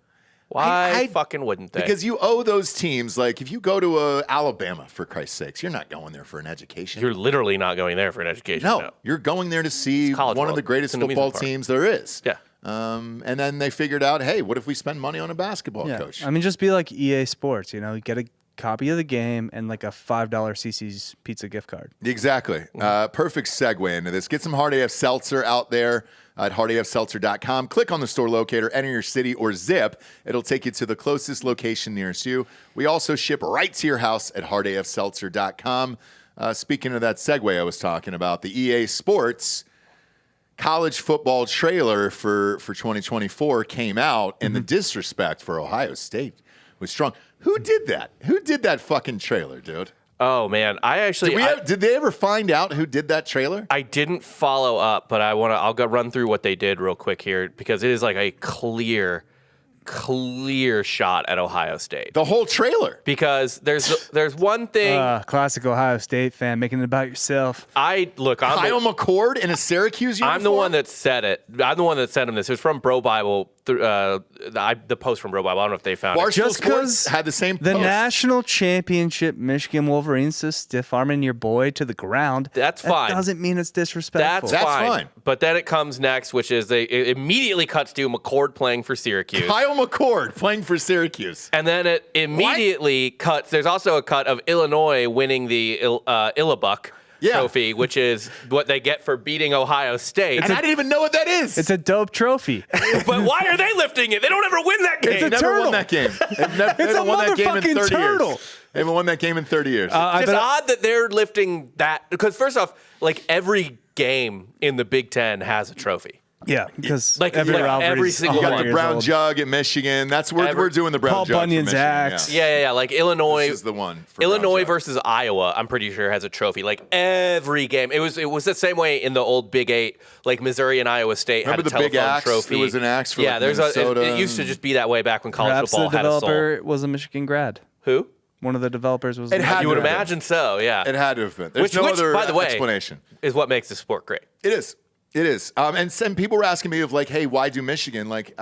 Why fucking wouldn't they? Because you owe those teams, like if you go to Alabama, for Christ's sakes, you're not going there for an education. You're literally not going there for an education. No, you're going there to see one of the greatest football teams there is. Yeah. And then they figured out, hey, what if we spend money on a basketball coach? I mean, just be like EA Sports, you get a copy of the game and like a $5 CC's pizza gift card. Exactly. Perfect segue into this. Get some Hard AF Seltzer out there at hardafseltzer.com. Click on the store locator, enter your city or zip. It'll take you to the closest location nearest you. We also ship right to your house at hardafseltzer.com. Speaking of that segue I was talking about, the EA Sports college football trailer for 2024 came out, and the disrespect for Ohio State was strong. Who did that? Who did that fucking trailer, dude? Oh man, I actually did they ever find out who did that trailer? I didn't follow up, but I'll go run through what they did real quick here because it is like a clear shot at Ohio State. The whole trailer. Because there's one thing. Classic Ohio State fan making it about yourself. Kyle McCord in a Syracuse uniform? I'm the one that said it. I'm the one that sent him this. It was from Bro Bible. The post from Bro Bible. I don't know if they found it. Just because had the same the post. national championship Michigan Wolverines is stiff arming your boy to the ground. That's fine. That doesn't mean it's disrespectful. That's fine. But then it comes next, which is it immediately cuts to McCord playing for Syracuse. Kyle McCord playing for Syracuse. And then it immediately cuts. There's also a cut of Illinois winning the Illabuck trophy, which is what they get for beating Ohio State. And I didn't even know what that is. It's a dope trophy. But why are they lifting it? They don't ever win that game. It's a never turtle. won that game. It's a motherfucking turtle. They haven't won that game in 30 years. It's odd that they're lifting that because first off, like every game in the Big Ten has a trophy. Yeah, because Like every single you got one. the brown jug at Michigan. That's where we're doing the brown Paul jug. for Bunyan's Michigan, axe. Yeah. Like Illinois. This is the one. For Illinois brown jug. versus Iowa, I'm pretty sure has a trophy. Like every game, it was the same way in the old Big Eight. Like Missouri and Iowa State Remember had a the big telephone axe? trophy. It was an axe for Minnesota. It used to just be that way back when college Perhaps football the had a soul. developer was a Michigan grad. Who? One of the developers was. It had You would to have imagine so. Yeah. It had to have been. There's Which, no other by the way, explanation. Is what makes the sport great. It is. It is. And some people were asking me of like, hey, why do Michigan? Like,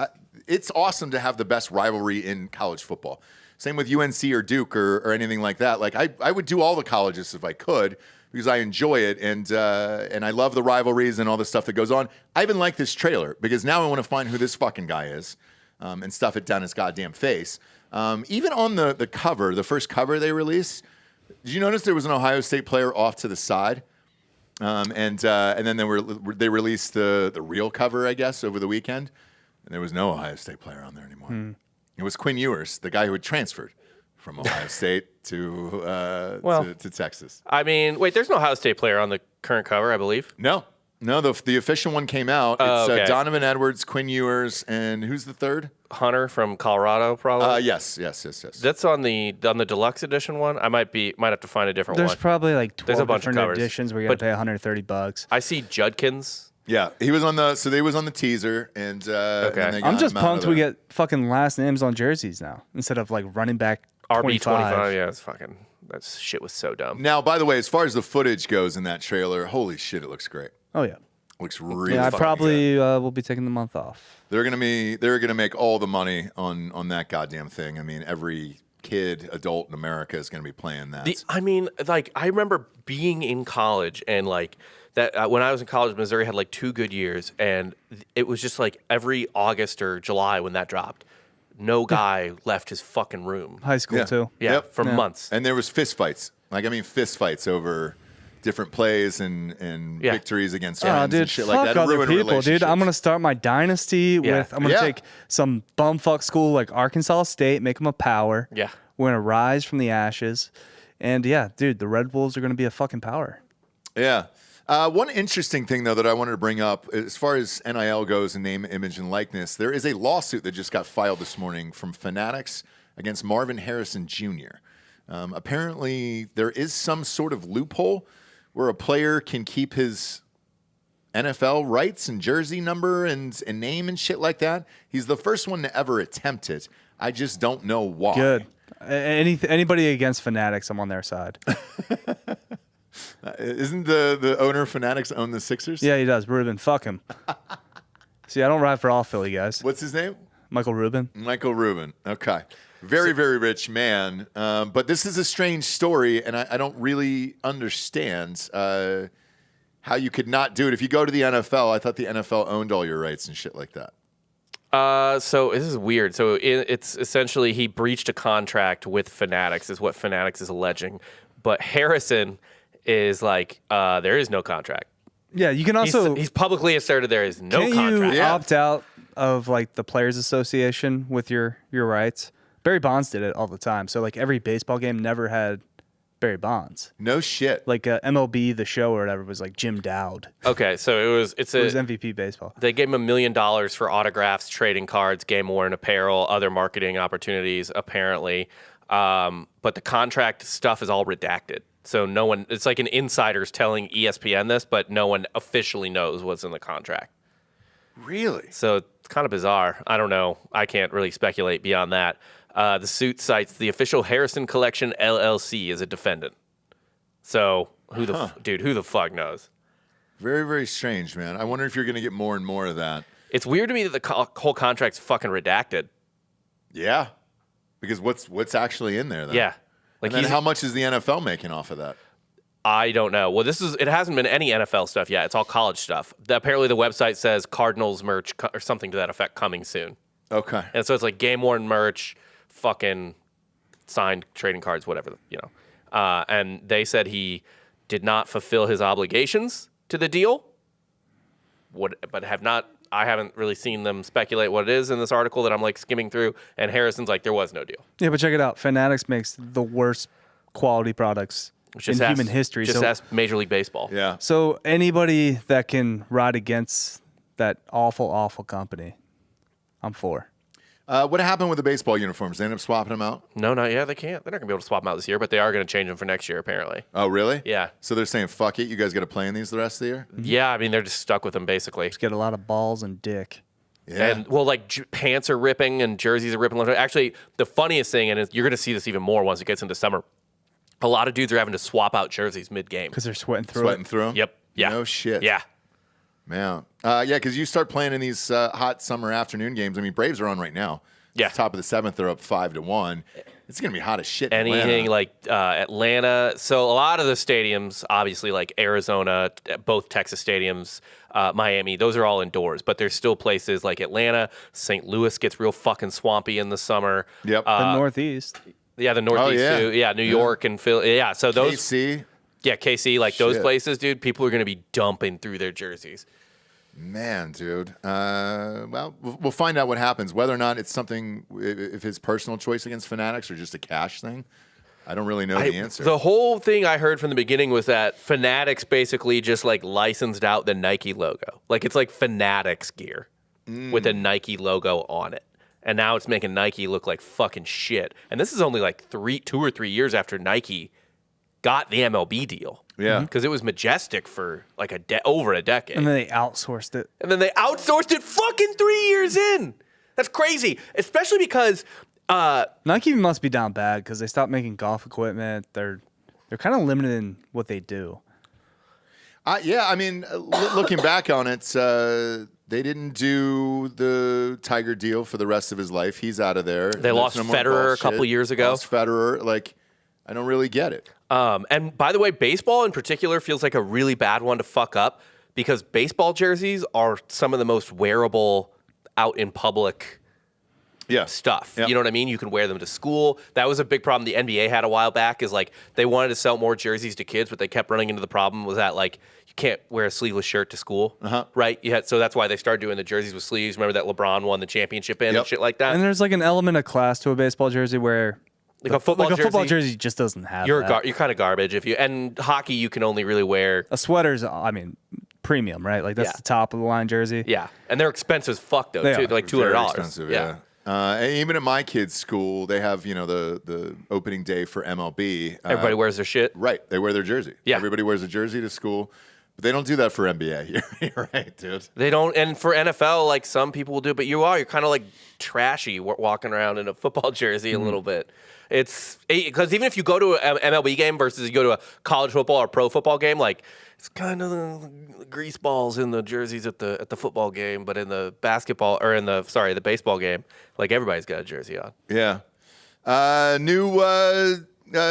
it's awesome to have the best rivalry in college football. Same with UNC or Duke or anything like that. Like, I would do all the colleges if I could because I enjoy it and I love the rivalries and all the stuff that goes on. I even like this trailer because now I want to find who this fucking guy is and stuff it down his goddamn face. Even on the cover, the first cover they released, did you notice there was an Ohio State player off to the side? And then they released the real cover, I guess, over the weekend, and there was no Ohio State player on there anymore. It was Quinn Ewers, the guy who had transferred from Ohio State to Texas. I mean, wait, there's no Ohio State player on the current cover, I believe. No, the official one came out. It's okay. Donovan Edwards, Quinn Ewers, and who's the third? Hunter from Colorado, probably. Yes. That's on the deluxe edition one. I might have to find a different There's one. probably like 12 There's a bunch of different covers. editions where you got to pay $130. I see Judkins. Yeah, he was on they was on the teaser, and then they got I'm just him out pumped of we there. get fucking last names on jerseys now instead of like running back RB 25. 25. Yeah, it's fucking. That shit was so dumb. Now, by the way, as far as the footage goes in that trailer, holy shit, it looks great. Oh yeah. Looks really. Yeah, I fucking probably good. will be taking the month off. They're gonna make all the money on that goddamn thing. I mean, every kid, adult in America is gonna be playing that. I remember being in college and like that when I was in college, Missouri had like 2 good years, and it was just like every August or July when that dropped, no guy left his fucking room. High school too. Yeah, Yep. for months. And there was fist fights. Fist fights over different plays and victories against friends Oh, dude, and shit fuck like that. other Ruin people, dude. relationships. I'm gonna start my dynasty with. I'm gonna Yeah. take some bumfuck school like Arkansas State, make them a power. Yeah. We're gonna rise from the ashes, and yeah, dude, the Red Wolves are gonna be a fucking power. Yeah. One interesting thing, though, that I wanted to bring up, as far as NIL goes and name, image, and likeness, there is a lawsuit that just got filed this morning from Fanatics against Marvin Harrison Jr. Apparently, there is some sort of loophole where a player can keep his NFL rights and jersey number and name and shit like that. He's the first one to ever attempt it. I just don't know why. Good. Anybody against Fanatics, I'm on their side. Isn't the owner of Fanatics own the Sixers? Yeah, he does. Rubin, fuck him. See, I don't ride for all Philly guys. What's his name? Michael Rubin. Michael Rubin. Okay. Very, very rich man. But this is a strange story, and I don't really understand how you could not do it. If you go to the NFL, I thought the NFL owned all your rights and shit like that. So this is weird. So it's essentially he breached a contract with Fanatics, is what Fanatics is alleging. But Harrison is like, there is no contract. Yeah, you can also. He's publicly asserted there is no Can't contract. you opt out of like the Players Association with your rights? Barry Bonds did it all the time. So like every baseball game never had Barry Bonds. No shit. Like MLB The Show or whatever was like Jim Dowd. Okay, so it was MVP baseball. They gave him $1 million for autographs, trading cards, game worn apparel, other marketing opportunities, apparently. But the contract stuff is all redacted. So no one, it's like an insider's telling ESPN this, but no one officially knows what's in the contract. Really? So it's kind of bizarre. I don't know. I can't really speculate beyond that. The suit cites the official Harrison Collection LLC as a defendant. So who the fuck knows? Very, very strange, man. I wonder if you're going to get more and more of that. It's weird to me that the whole contract's fucking redacted. Yeah. Because what's actually in there then? Yeah. Like, and then how much is the NFL making off of that? I don't know. Well, it hasn't been any NFL stuff yet. It's all college stuff. Apparently the website says Cardinals merch or something to that effect coming soon. Okay. And so it's like game worn merch, fucking signed trading cards, whatever, and they said he did not fulfill his obligations to the deal. I haven't really seen them speculate what it is in this article that I'm like skimming through. And Harrison's like, there was no deal. Yeah, but check it out. Fanatics makes the worst quality products in human history. Just ask Major League Baseball. Yeah. So anybody that can ride against that awful, awful company, I'm for. What happened with the baseball uniforms? They ended up swapping them out? No, not yet. They can't. They're not going to be able to swap them out this year, but they are going to change them for next year, apparently. Oh, really? Yeah. So they're saying, fuck it, you guys got to play in these the rest of the year? Yeah, I mean, they're just stuck with them, basically. Just get a lot of balls and dick. Yeah. And, well, like, pants are ripping and jerseys are ripping. Actually, the funniest thing, and you're going to see this even more once it gets into summer, a lot of dudes are having to swap out jerseys mid-game. Because they're sweating through them? Yep. Yeah. No shit. Yeah. Man. Yeah, because you start playing in these hot summer afternoon games. I mean, Braves are on right now. Yeah. Top of the 7th, they're up 5-1. It's going to be hot as shit in Anything Atlanta. like Atlanta. So a lot of the stadiums, obviously, like Arizona, both Texas stadiums, Miami, those are all indoors. But there's still places like Atlanta. St. Louis gets real fucking swampy in the summer. Yep. The Northeast. Yeah, the Northeast too. Yeah, New York and Philly. Yeah, so those. KC. Yeah, KC, like those Shit. places, dude, people are going to be dumping through their jerseys. Man, dude. Well, we'll find out what happens. Whether or not it's something, if his personal choice against Fanatics or just a cash thing, I don't really know the answer. The whole thing I heard from the beginning was that Fanatics basically just like licensed out the Nike logo. Like it's like Fanatics gear with a Nike logo on it. And now it's making Nike look like fucking shit. And this is only like 2 or 3 years after Nike got the MLB deal. Yeah. Because it was Majestic for like over a decade. And then they outsourced it. And then they outsourced it fucking 3 years in. That's crazy. Especially because Nike must be down bad because they stopped making golf equipment. They're kind of limited in what they do. Yeah, I mean, looking back on it, they didn't do the Tiger deal for the rest of his life. He's out of there. They lost Federer a couple years ago. Lost Federer. Like, I don't really get it. And by the way, baseball in particular feels like a really bad one to fuck up because baseball jerseys are some of the most wearable out in public stuff. Yep. You know what I mean? You can wear them to school. That was a big problem the NBA had a while back is like they wanted to sell more jerseys to kids, but they kept running into the problem was that like you can't wear a sleeveless shirt to school, right? So that's why they started doing the jerseys with sleeves. Remember that LeBron won the championship in and shit like that? And there's like an element of class to a baseball jersey where Like a football jersey just doesn't have you're that. you're kind of garbage if you and hockey you can only really wear A sweater's, I mean, premium, right? Like that's the top of the line jersey. and they're expensive as fuck though They too. are. They're like Very $200. expensive, yeah. And even at my kids' school, they have, the opening day for MLB. Everybody wears their shit. Right. They wear their jersey. Yeah. Everybody wears a jersey to school. But they don't do that for NBA. You're right, dude. They don't, and for NFL, like some people will do, but you're kind of like trashy walking around in a football jersey a little bit. It's because even if you go to an MLB game versus you go to a college football or pro football game, like it's kind of the grease balls in the jerseys at the football game, but in the basketball or the baseball game, like everybody's got a jersey on. Yeah. New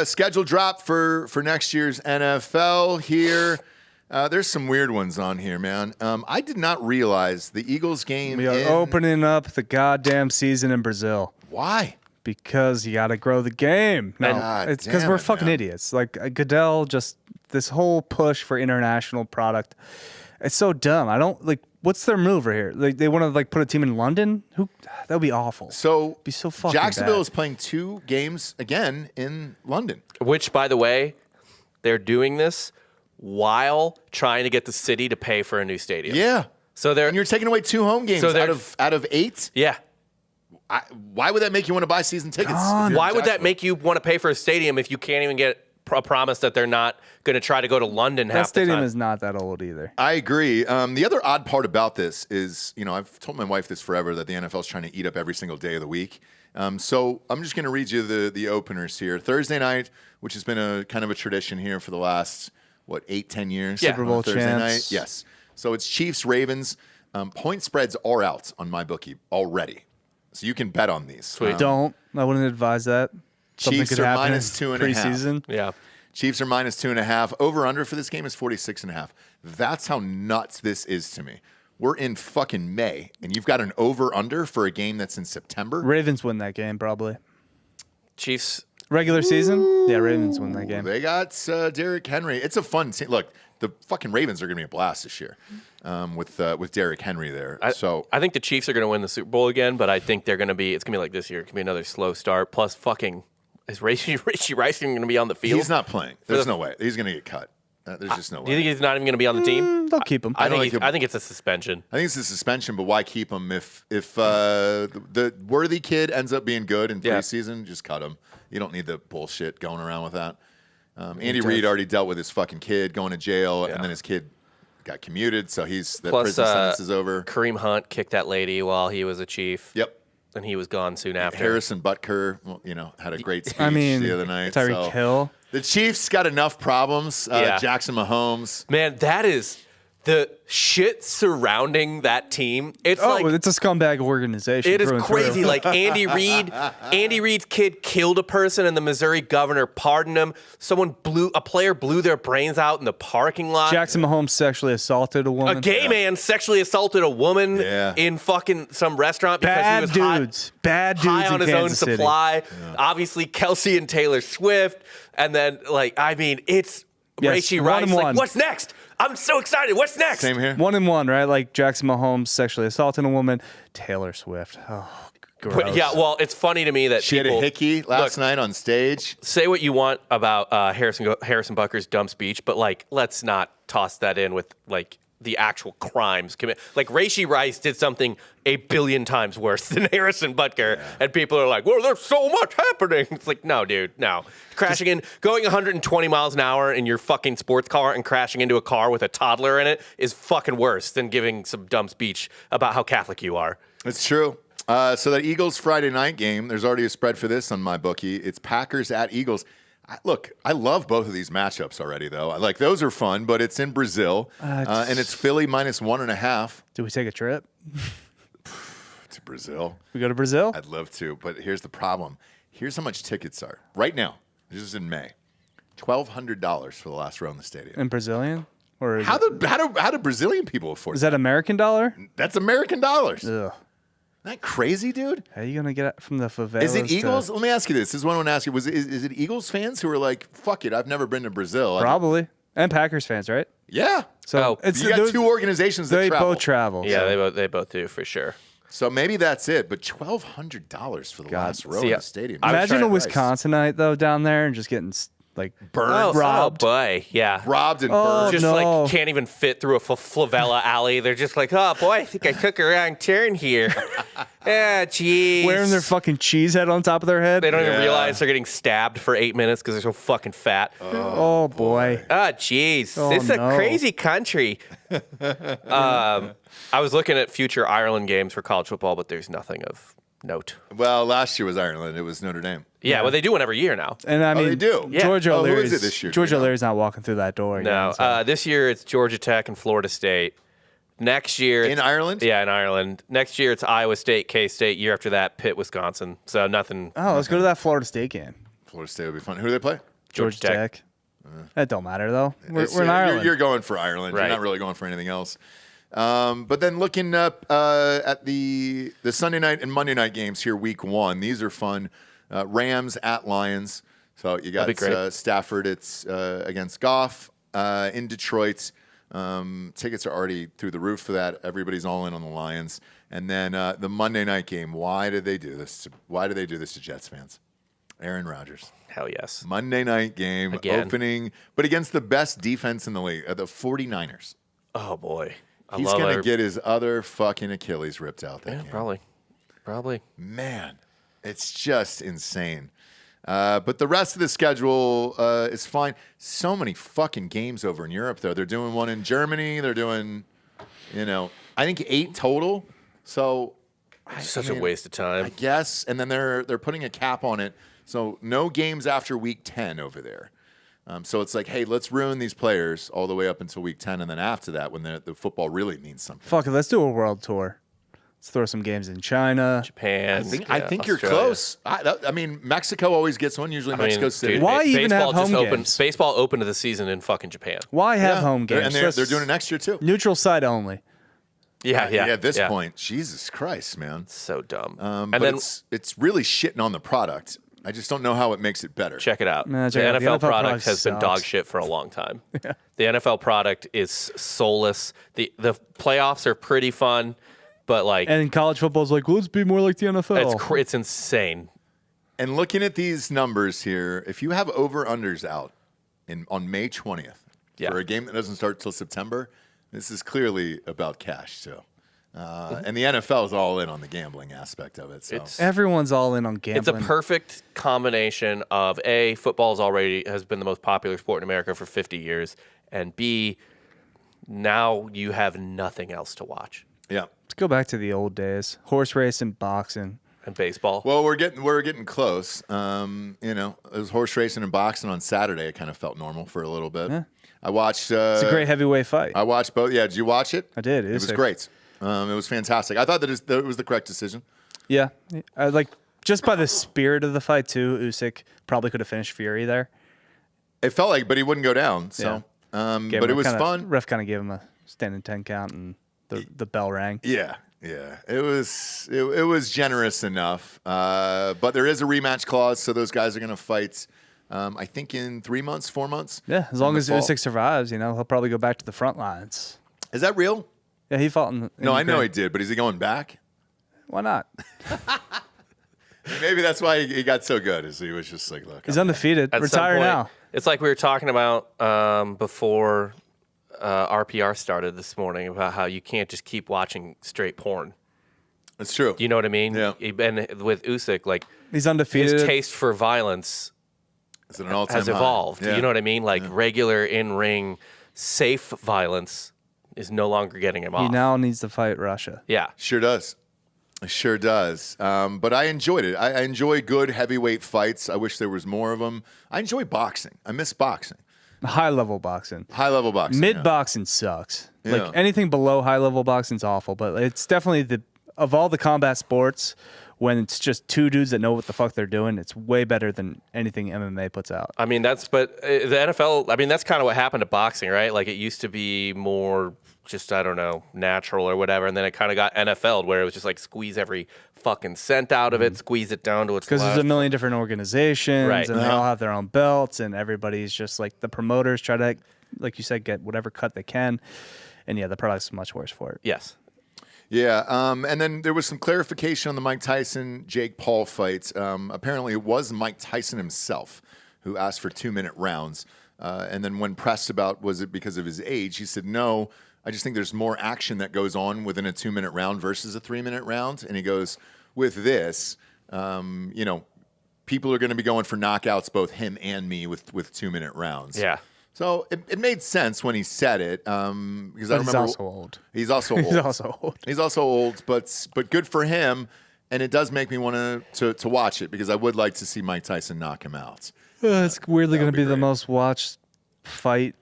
schedule drop for next year's NFL here. There's some weird ones on here, man. I did not realize the Eagles game. We are opening up the goddamn season in Brazil. Why? Because you got to grow the game. No, God it's because damn we're it, fucking man. idiots. Like Goodell, just this whole push for international product. It's so dumb. I don't like. What's their move right here? Like they want to like put a team in London? Who? That would be awful. So be so fucking Jacksonville bad. is playing 2 games again in London. Which, by the way, they're doing this while trying to get the city to pay for a new stadium. Yeah. So they're And you're taking away 2 home games So out of 8. yeah. Why would that make you want to buy season tickets? if you're in Why would that Jacksonville? make you want to pay for a stadium if you can't even get a promise that they're not going to try to go to London That half the stadium time? is not that old either. I agree. The other odd part about this is, I've told my wife this forever that the NFL is trying to eat up every single day of the week. So I'm just going to read you the openers here. Thursday night, which has been a kind of a tradition here for the last 8-10 years. Yeah. Super Bowl Thursday champs. night. Yes. So it's Chiefs Ravens. Point spreads are out on my bookie already, so you can bet on these. Sweet. Don't. I wouldn't advise that. Something Chiefs could are happen minus in 2.5. preseason. Yeah. Chiefs are minus 2.5. Over under for this game is 46.5. That's how nuts this is to me. We're in fucking May, and you've got an over under for a game that's in September. Ravens win that game probably. Chiefs. Regular season? Yeah, Ravens win that game. They got Derrick Henry. It's a fun team. Look, the fucking Ravens are going to be a blast this year with Derrick Henry there. I think the Chiefs are going to win the Super Bowl again, but I think they're going to be. It's going to be like this year. It's going to be another slow start. Plus, fucking is Richie Rice going to be on the field? he's not playing. There's no way. He's going to get cut. There's just no way. Do you think he's not even going to be on the team? They'll keep him. I don't think think I think it's a suspension. I think it's a suspension, but why keep him if the worthy kid ends up being good in Yeah. preseason? Just cut him. You don't need the bullshit going around with that. Andy Reid already dealt with his fucking kid going to jail, Yeah. and then his kid got commuted, so the Plus, prison sentence is over. Kareem Hunt kicked that lady while he was a chief. Yep. And he was gone soon after. Harrison Butker, had a great speech I mean, the other night. Tyreek so. Hill. The Chiefs got enough problems. Yeah. Jackson Mahomes. Man, that is the shit surrounding that team. It's Oh, like it's a scumbag organization. it is through and through. crazy. Like Andy Reid's kid killed a person, and the Missouri governor pardoned him. A player blew their brains out in the parking lot. Jackson Mahomes sexually assaulted a woman. A gay man sexually assaulted a woman Yeah. in fucking some restaurant because Bad he was dudes. Bad dudes high in on his Kansas own City. supply. Obviously, Kelsey and Taylor Swift, and then it's Yes, Rachie 1-1. Rice. Like, what's next? I'm so excited. What's next? Same here. 1-1, right? Like Jackson Mahomes sexually assaulting a woman. Taylor Swift. Oh, gross. But yeah, well, it's funny to me that She had a people hickey last night on stage. say what you want about Harrison Butker's dumb speech, but let's not toss that in with the actual crimes committed. Like Rachie Rice did something a billion times worse than Harrison Butker, and people are like, "Well, there's so much happening." It's like, no, dude, no. Crashing in, going 120 miles an hour in your fucking sports car and crashing into a car with a toddler in it is fucking worse than giving some dumb speech about how Catholic you are. It's true. So that Eagles Friday night game, there's already a spread for this on my bookie. It's Packers at Eagles. Look, I love both of these matchups already, though. Those are fun, but it's in Brazil, and it's Philly minus 1.5 Do we take a trip? to Brazil. We go to Brazil? I'd love to, but here's the problem. Here's how much tickets are right now. This is in May. $1,200 for the last row in the stadium. In Brazilian? Or is, How do Brazilian people afford is that American dollar? That's American dollars. Isn't Ugh. that crazy, dude? How are you going to get it from the favelas? Is it to- Eagles? Let me ask you this. This is what I want to ask you. Is it Eagles fans who are like, fuck it, I've never been to Brazil? Probably. And Packers fans, right? Yeah. So Oh, You got those- 2 organizations that They travel. both travel. Yeah, so- they both do for sure. So maybe that's it. But $1,200 for the last row See, in the stadium. Imagine a Christ. Wisconsinite, though, down there and just getting Burned, robbed. Oh boy, yeah. robbed and Oh, burned. Just no. can't even fit through a favela alley. They're just like, oh boy, I think I took a wrong turn here. Yeah, jeez. wearing their fucking cheese head on top of their head. They don't even Yeah. realize they're getting stabbed for 8 minutes because they're so fucking fat. Oh, boy. Ah, jeez. Oh, This is a no. crazy country. I was looking at future Ireland games for college football, but there's nothing of note. Well, last year was Ireland. It was Notre Dame. Yeah, well, they do one every year now. And I mean, they do? Yeah. Georgia Oh, who O'Leary's, is it this year? Georgia Do you know? O'Leary's not walking through that door. No, Again, so. this year it's Georgia Tech and Florida State. Next year In it's- Ireland? Yeah, in Ireland. Next year it's Iowa State, K-State. Year after that, Pitt, Wisconsin. So nothing. Oh, let's go to that Florida State game. Florida State would be fun. Who do they play? Georgia Tech. That don't matter though. We're in You're- Ireland. You're going for Ireland. Right. You're not really going for anything else. But then looking up at the Sunday night and Monday night games here, week 1, these are fun. Rams at Lions. So you got That'd be great. Stafford. It's against Goff in Detroit. Tickets are already through the roof for that. Everybody's all in on the Lions. And then the Monday night game. Why did they do this? Why did they do this to Jets fans? Aaron Rodgers. Hell yes. Monday night game Again. opening, but against the best defense in the league, the 49ers. Oh boy. He's going to get his other fucking Achilles ripped out that game. Probably. Man, it's just insane. But the rest of the schedule is fine. So many fucking games over in Europe, though. They're doing one in Germany. They're doing, I think 8 total. So Such a waste of time. I guess. And then they're putting a cap on it. So no games after week 10 over there. So it's like, hey, let's ruin these players all the way up until week 10. And then after that, when the football really means something. Fuck it, let's do a world tour. Let's throw some games in China. Japan. I think you're Australia. close. I mean, Mexico always gets one. Usually Mexico City. dude, Why even baseball have just home opened, games? Baseball opened to the season in fucking Japan. Why have home They're- games? And they're Let's- doing it next year, too. Neutral site only. Yeah. At this point, Jesus Christ, man. So dumb. But and then it's really shitting on the product. I just don't know how it makes it better. check it out. Nah, The check it out. The NFL NFL product product has been sucks. dog shit for a long time. The NFL product is soulless. The playoffs are pretty fun, but like And college football's like, let's be more like the NFL. it's insane. And looking at these numbers here, if you have over-unders out on May 20th Yeah. for a game that doesn't start till September, this is clearly about cash, too. And the NFL is all in on the gambling aspect of it. So. Everyone's all in on It's a gambling. perfect combination of A, football has been the most popular sport in America for 50 years, and B, now you have nothing else to watch. Yeah. Let's go back to the old days. Horse racing, boxing. And baseball. Well, we're getting close. It was horse racing and boxing on Saturday. It kind of felt normal for a little bit. Yeah. I watched. It's a great heavyweight fight. I watched both. Yeah, did you watch it? I did. It was sick. great. It was fantastic. I thought that it was the correct decision. Yeah. I like just by the spirit of the fight too, Usyk probably could have finished Fury there. It felt like, but he wouldn't go down. So, Gave but him it was kinda, fun. Ref kind of gave him a standing 10 count and the bell rang. Yeah. It was generous enough. But there is a rematch clause, so those guys are going to fight. I think in 3 months, 4 months. Yeah, as long as Usyk survives, he'll probably go back to the front lines. Is that real? Yeah, he fought in No, I know he Ukraine. did, but is he going back? Why not? Maybe that's why he got so good. Is he was just like, look, He's undefeated. At some Retire point- now. It's like we were talking about before RPR started this morning about how you can't just keep watching straight porn. it's true. You know what I mean? Yeah. And with Usyk, like He's undefeated. his taste for violence Is it an all-time has high? evolved. Yeah. You know what I mean? Like regular in-ring, safe violence is no longer getting him He off. now needs to fight Russia. Yeah. Sure does. It sure does. But I enjoyed it. I enjoy good heavyweight fights. I wish there was more of them. I enjoy boxing. I miss boxing. High level boxing. High level boxing. Mid yeah. boxing sucks. Yeah. Like anything below high level boxing's awful, but it's definitely of all the combat sports, when it's just two dudes that know what the fuck they're doing, it's way better than anything MMA puts out. I mean, the NFL, I mean, that's kind of what happened to boxing, right? Like it used to be more just, I don't know, natural or whatever. And then it kind of got NFL'd where it was just like squeeze every fucking cent out of it, squeeze it down to its Because there's last. a million different organizations, Right. and they all have their own belts, and everybody's just like the promoters try to, like you said, get whatever cut they can. And yeah, the product's much worse for it. Yes. Yeah, and then there was some clarification on the Mike Tyson-Jake Paul fight. Apparently, it was Mike Tyson himself who asked for 2-minute rounds. And then when pressed about was it because of his age, he said, no, I just think there's more action that goes on within a 2-minute round versus a 3-minute round. And he goes, with this, people are going to be going for knockouts, both him and me, with 2-minute rounds. Yeah. So it made sense when he said it because I But he's remember also old. He's also old. He's also old. He's also old, but good for him. And it does make me want to watch it because I would like to see Mike Tyson knock him out. It's weirdly going would to be be the great. most watched fight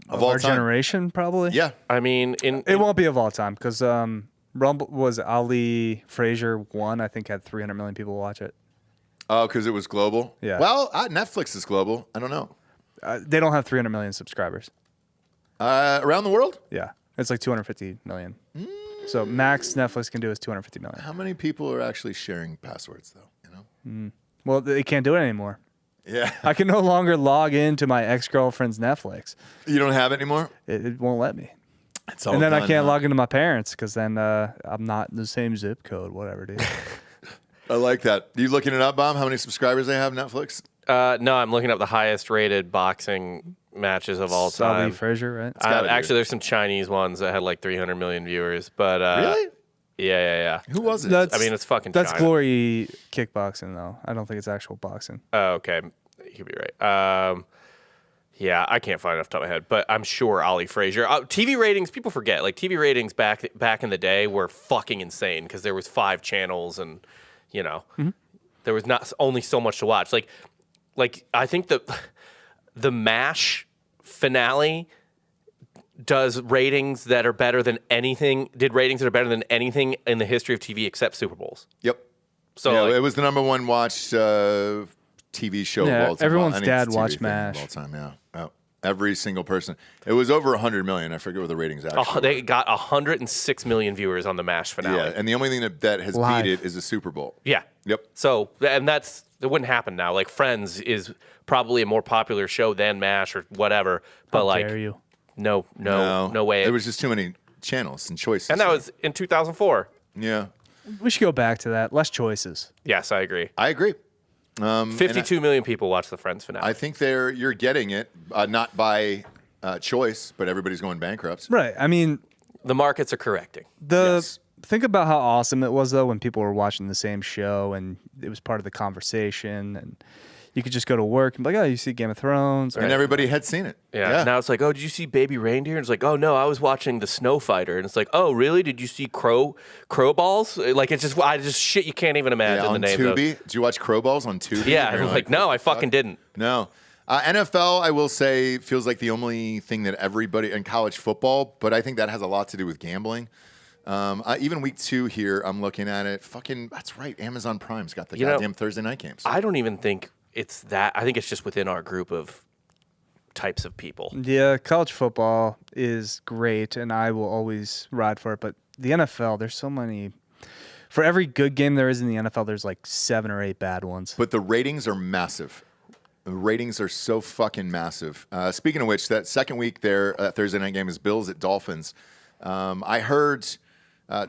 of all our time. generation, probably. Yeah, I mean, It won't be of all time because Rumble was Ali Frazier won. I think had 300 million people watch it. oh, because it was global. Yeah. Well, Netflix is global. I don't know. They don't have 300 million subscribers. Around the world? Yeah, it's like 250 million. So max Netflix can do is 250 million. How many people are actually sharing passwords, though? Well, they can't do it anymore. Yeah. I can no longer log into my ex-girlfriend's Netflix. You don't have it anymore? It won't let me. It's all And then I done can't now. log into my parents because then I'm not in the same zip code, whatever, dude. I like that. You looking it up, Bob? How many subscribers they have Netflix? No, I'm looking up the highest rated boxing matches of all time. Ali Frazier, right? gotta be. Actually, there's some Chinese ones that had like 300 million viewers, but Really? Yeah. Who was it? I mean, it's fucking That's China. glory kickboxing, though. I don't think it's actual boxing. Oh, okay. You could be right. Yeah, I can't find it off the top of my head, but I'm sure Ali Frazier. TV ratings, people forget. Like TV ratings back in the day were fucking insane because there was 5 channels and there was not only so much to watch. Like I think the MASH finale does ratings that are better than anything. Did ratings that are better than anything in the history of TV except Super Bowls. Yep. So Yeah, like, it was the number one watched TV show Yeah, of all time. everyone's I think dad it's a TV watched thing of MASH. all time, yeah. Oh, every single person. It was over 100 million. I forget what the ratings actually they were. got 106 million viewers on the MASH finale. Yeah, and the only thing that has Live. beat it is the Super Bowl. Yeah. Yep. So, and that wouldn't happen now. Like Friends is probably a more popular show than MASH or whatever. But How like, dare you? no way. There was just too many channels and choices. And that was in 2004. Yeah, We should go back to that. Less choices. Yes, I agree. I agree. 52 million people watched the Friends finale. I think you're getting it, not by choice, but everybody's going bankrupt. Right. I mean, the markets are correcting. Yes. think about how awesome it was, though, when people were watching the same show and it was part of the conversation. And you could just go to work and be like, oh, you see Game of Thrones. And everybody had seen it. Yeah. Now it's like, oh, did you see Baby Reindeer? And it's like, oh no, I was watching The Snow Fighter. And it's like, oh really? Did you see Crow Balls? Like it's just shit you can't even imagine on the name Tubi. of. Did you watch Crow Balls on Tubi? Yeah, You're I'm like, no, I fucking didn't. No. NFL, I will say, feels like the only thing that everybody in college football, but I think that has a lot to do with gambling. Even week 2 here, I'm looking at it. Fucking, that's right. Amazon Prime's got the goddamn Thursday night games. I don't even think it's that. I think it's just within our group of types of people. Yeah, college football is great, and I will always ride for it. But the NFL, there's so many. For every good game there is in the NFL, there's like 7 or 8 bad ones. But the ratings are massive. The ratings are so fucking massive. Speaking of which, that second week there, Thursday night game is Bills at Dolphins. I heard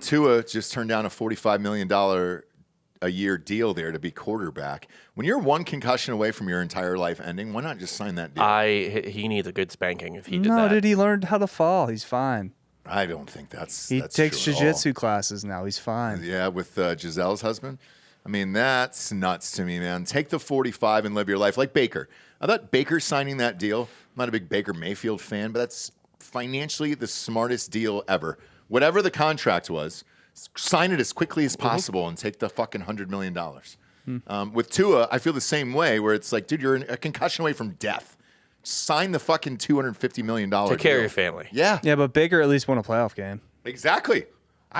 Tua just turned down a $45 million a year deal there to be quarterback. When you're one concussion away from your entire life ending, why not just sign that deal? He needs a good spanking if he did No, that. dude, he learned how to fall. He's fine. I don't think that's He that's takes true at all. jiu-jitsu classes now. He's fine. Yeah, with Giselle's husband. I mean, that's nuts to me, man. Take the 45 and live your life like Baker. I thought Baker signing that deal. I'm not a big Baker Mayfield fan, but that's financially the smartest deal ever. Whatever the contract was, sign it as quickly as possible and take the fucking $100 million. With Tua, I feel the same way, where it's like, dude, you're a concussion away from death. Sign the fucking $250 million Take care of your family. Yeah, Yeah, but Baker at least won a playoff game. exactly.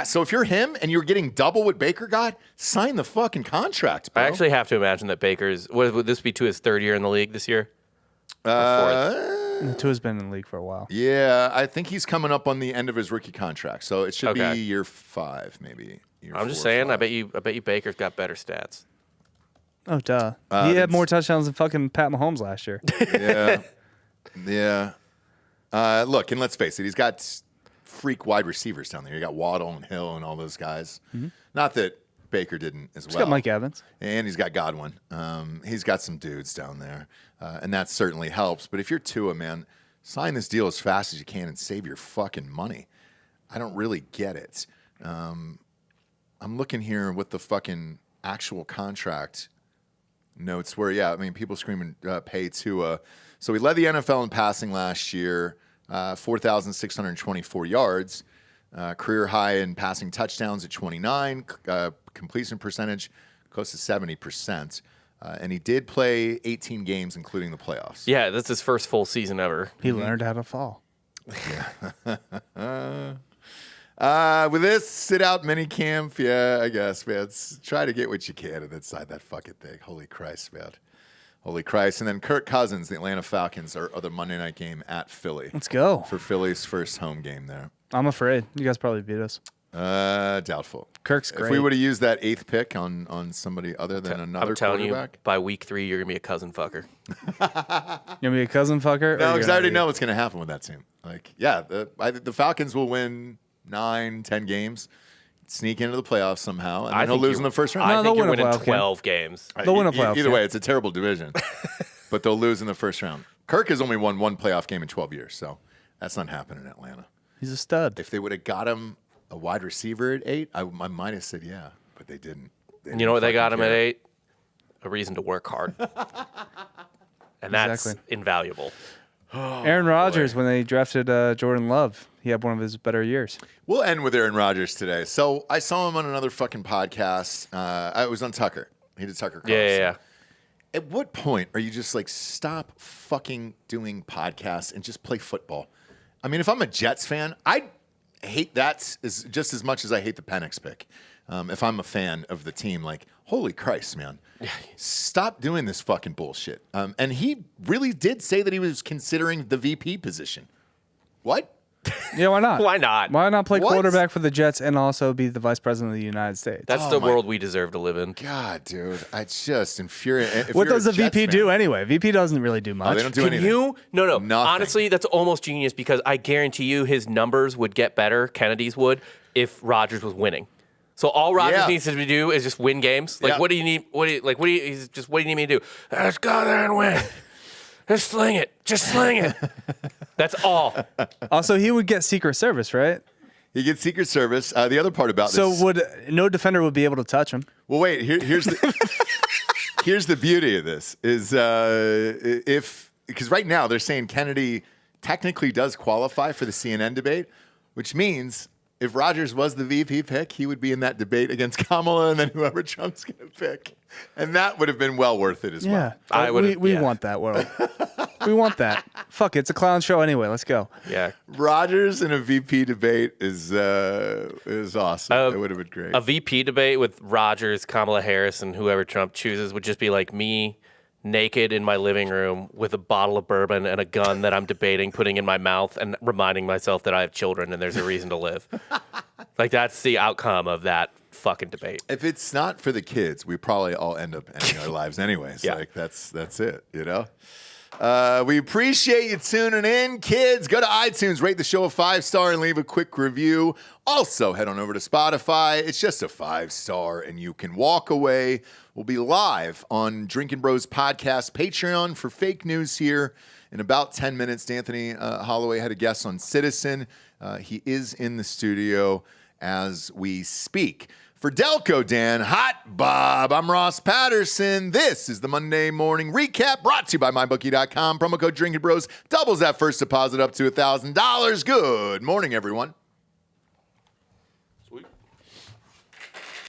So if you're him and you're getting double what Baker got, sign the fucking contract, bro. I actually have to imagine that Baker's. Would this be to his 3rd year in the league this year? Tua's been in the league for a while. Yeah, I think he's coming up on the end of his rookie contract, so it should Okay. be year 5, maybe. I'm just saying. I bet you Baker's got better stats. Oh, duh. He had more touchdowns than fucking Pat Mahomes last year. Yeah. Look, and let's face it, he's got freak wide receivers down there. You got Waddle and Hill and all those guys. Not that Baker didn't as well. He's got Mike Evans. And he's got Godwin. He's got some dudes down there, and that certainly helps. But if you're Tua, man, sign this deal as fast as you can and save your fucking money. I don't really get it. I'm looking here with the fucking actual contract notes where, yeah, I mean, people screaming pay Tua. So he led the NFL in passing last year, 4,624 yards. Career high in passing touchdowns at 29, completion percentage close to 70%. And he did play 18 games, including the playoffs. Yeah, that's his first full season ever. He learned how to fall. With this sit-out mini camp, yeah, I guess, man. Try to get what you can and then sign that fucking thing. Holy Christ, man. Holy Christ. And then Kirk Cousins, the Atlanta Falcons, are the Monday night game at Philly. Let's go. For Philly's first home game there. I'm afraid. You guys probably beat us. Doubtful. Kirk's great. If we would have used that 8th pick on somebody other than another I'm telling quarterback. you, by week 3, you're going to be a cousin fucker. You gonna be a cousin fucker? No, because I already know what's going to happen with that team. Like, yeah, the Falcons will win 9, 10 games, sneak into the playoffs somehow, and then he'll lose in the first round. I think they'll you're win a winning playoff 12 games. They'll win a playoff Either game. way, it's a terrible division, but they'll lose in the first round. Kirk has only won 1 playoff game in 12 years, so that's not happening in Atlanta. He's a stud. If they would have got him a wide receiver at 8, I might have said yeah, but they didn't. You know what they got him at 8? A reason to work hard. And that's Exactly. invaluable. Aaron Rodgers, when they drafted Jordan Love, he had one of his better years. We'll end with Aaron Rodgers today. So I saw him on another fucking podcast. I was on Tucker. He did Tucker Carlson. Yeah. At what point are you just like, stop fucking doing podcasts and just play football? I mean, if I'm a Jets fan, I hate that just as much as I hate the Penix pick. If I'm a fan of the team, like, holy Christ, man. Stop doing this fucking bullshit. And he really did say that he was considering the VP position. What? Yeah, why not? Why not? Why not play What? quarterback for the Jets and also be the vice president of the United States? That's the world we deserve to live in. God, dude. I just infuriating. What does the VP do anyway? VP doesn't really do much. Oh, they don't do Can anything. you? No. Nothing. Honestly, that's almost genius because I guarantee you his numbers would get better, Kennedy's would, if Rodgers was winning. So all Rodgers needs to do is just win games. Like, what do you need? What do you need me to do? Let's go there and win. Just sling it. Just sling it. That's all. Also, he would get Secret Service, right? He gets Secret Service. The other part about So this. no defender would be able to touch him. Well, wait. Here's the beauty of this is because right now they're saying Kennedy technically does qualify for the CNN debate, which means if Rodgers was the VP pick, he would be in that debate against Kamala and then whoever Trump's going to pick, and that would have been well worth it as well. We want that world. We want that. Fuck it, it's a clown show anyway. Let's go. Yeah. Rodgers in a VP debate is awesome. It would have been great. A VP debate with Rodgers, Kamala Harris, and whoever Trump chooses would just be like me naked in my living room with a bottle of bourbon and a gun that I'm debating, putting in my mouth and reminding myself that I have children and there's a reason to live. Like, that's the outcome of that fucking debate. If it's not for the kids, we probably all end up ending our lives anyways. Yeah. Like that's it, you know? We appreciate you tuning in, kids. Go to iTunes, rate the show a 5-star, and leave a quick review. Also, head on over to Spotify. It's just a 5-star, and you can walk away. We'll be live on Drinkin' Bros podcast Patreon for fake news here in about 10 minutes. Anthony Hollaway had a guest on Citizen. He is in the studio as we speak. For Delco Dan, Hot Bob, I'm Ross Patterson. This is the Monday Morning Recap brought to you by MyBookie.com. Promo code Drinkin' Bros doubles that first deposit up to $1,000. Good morning, everyone.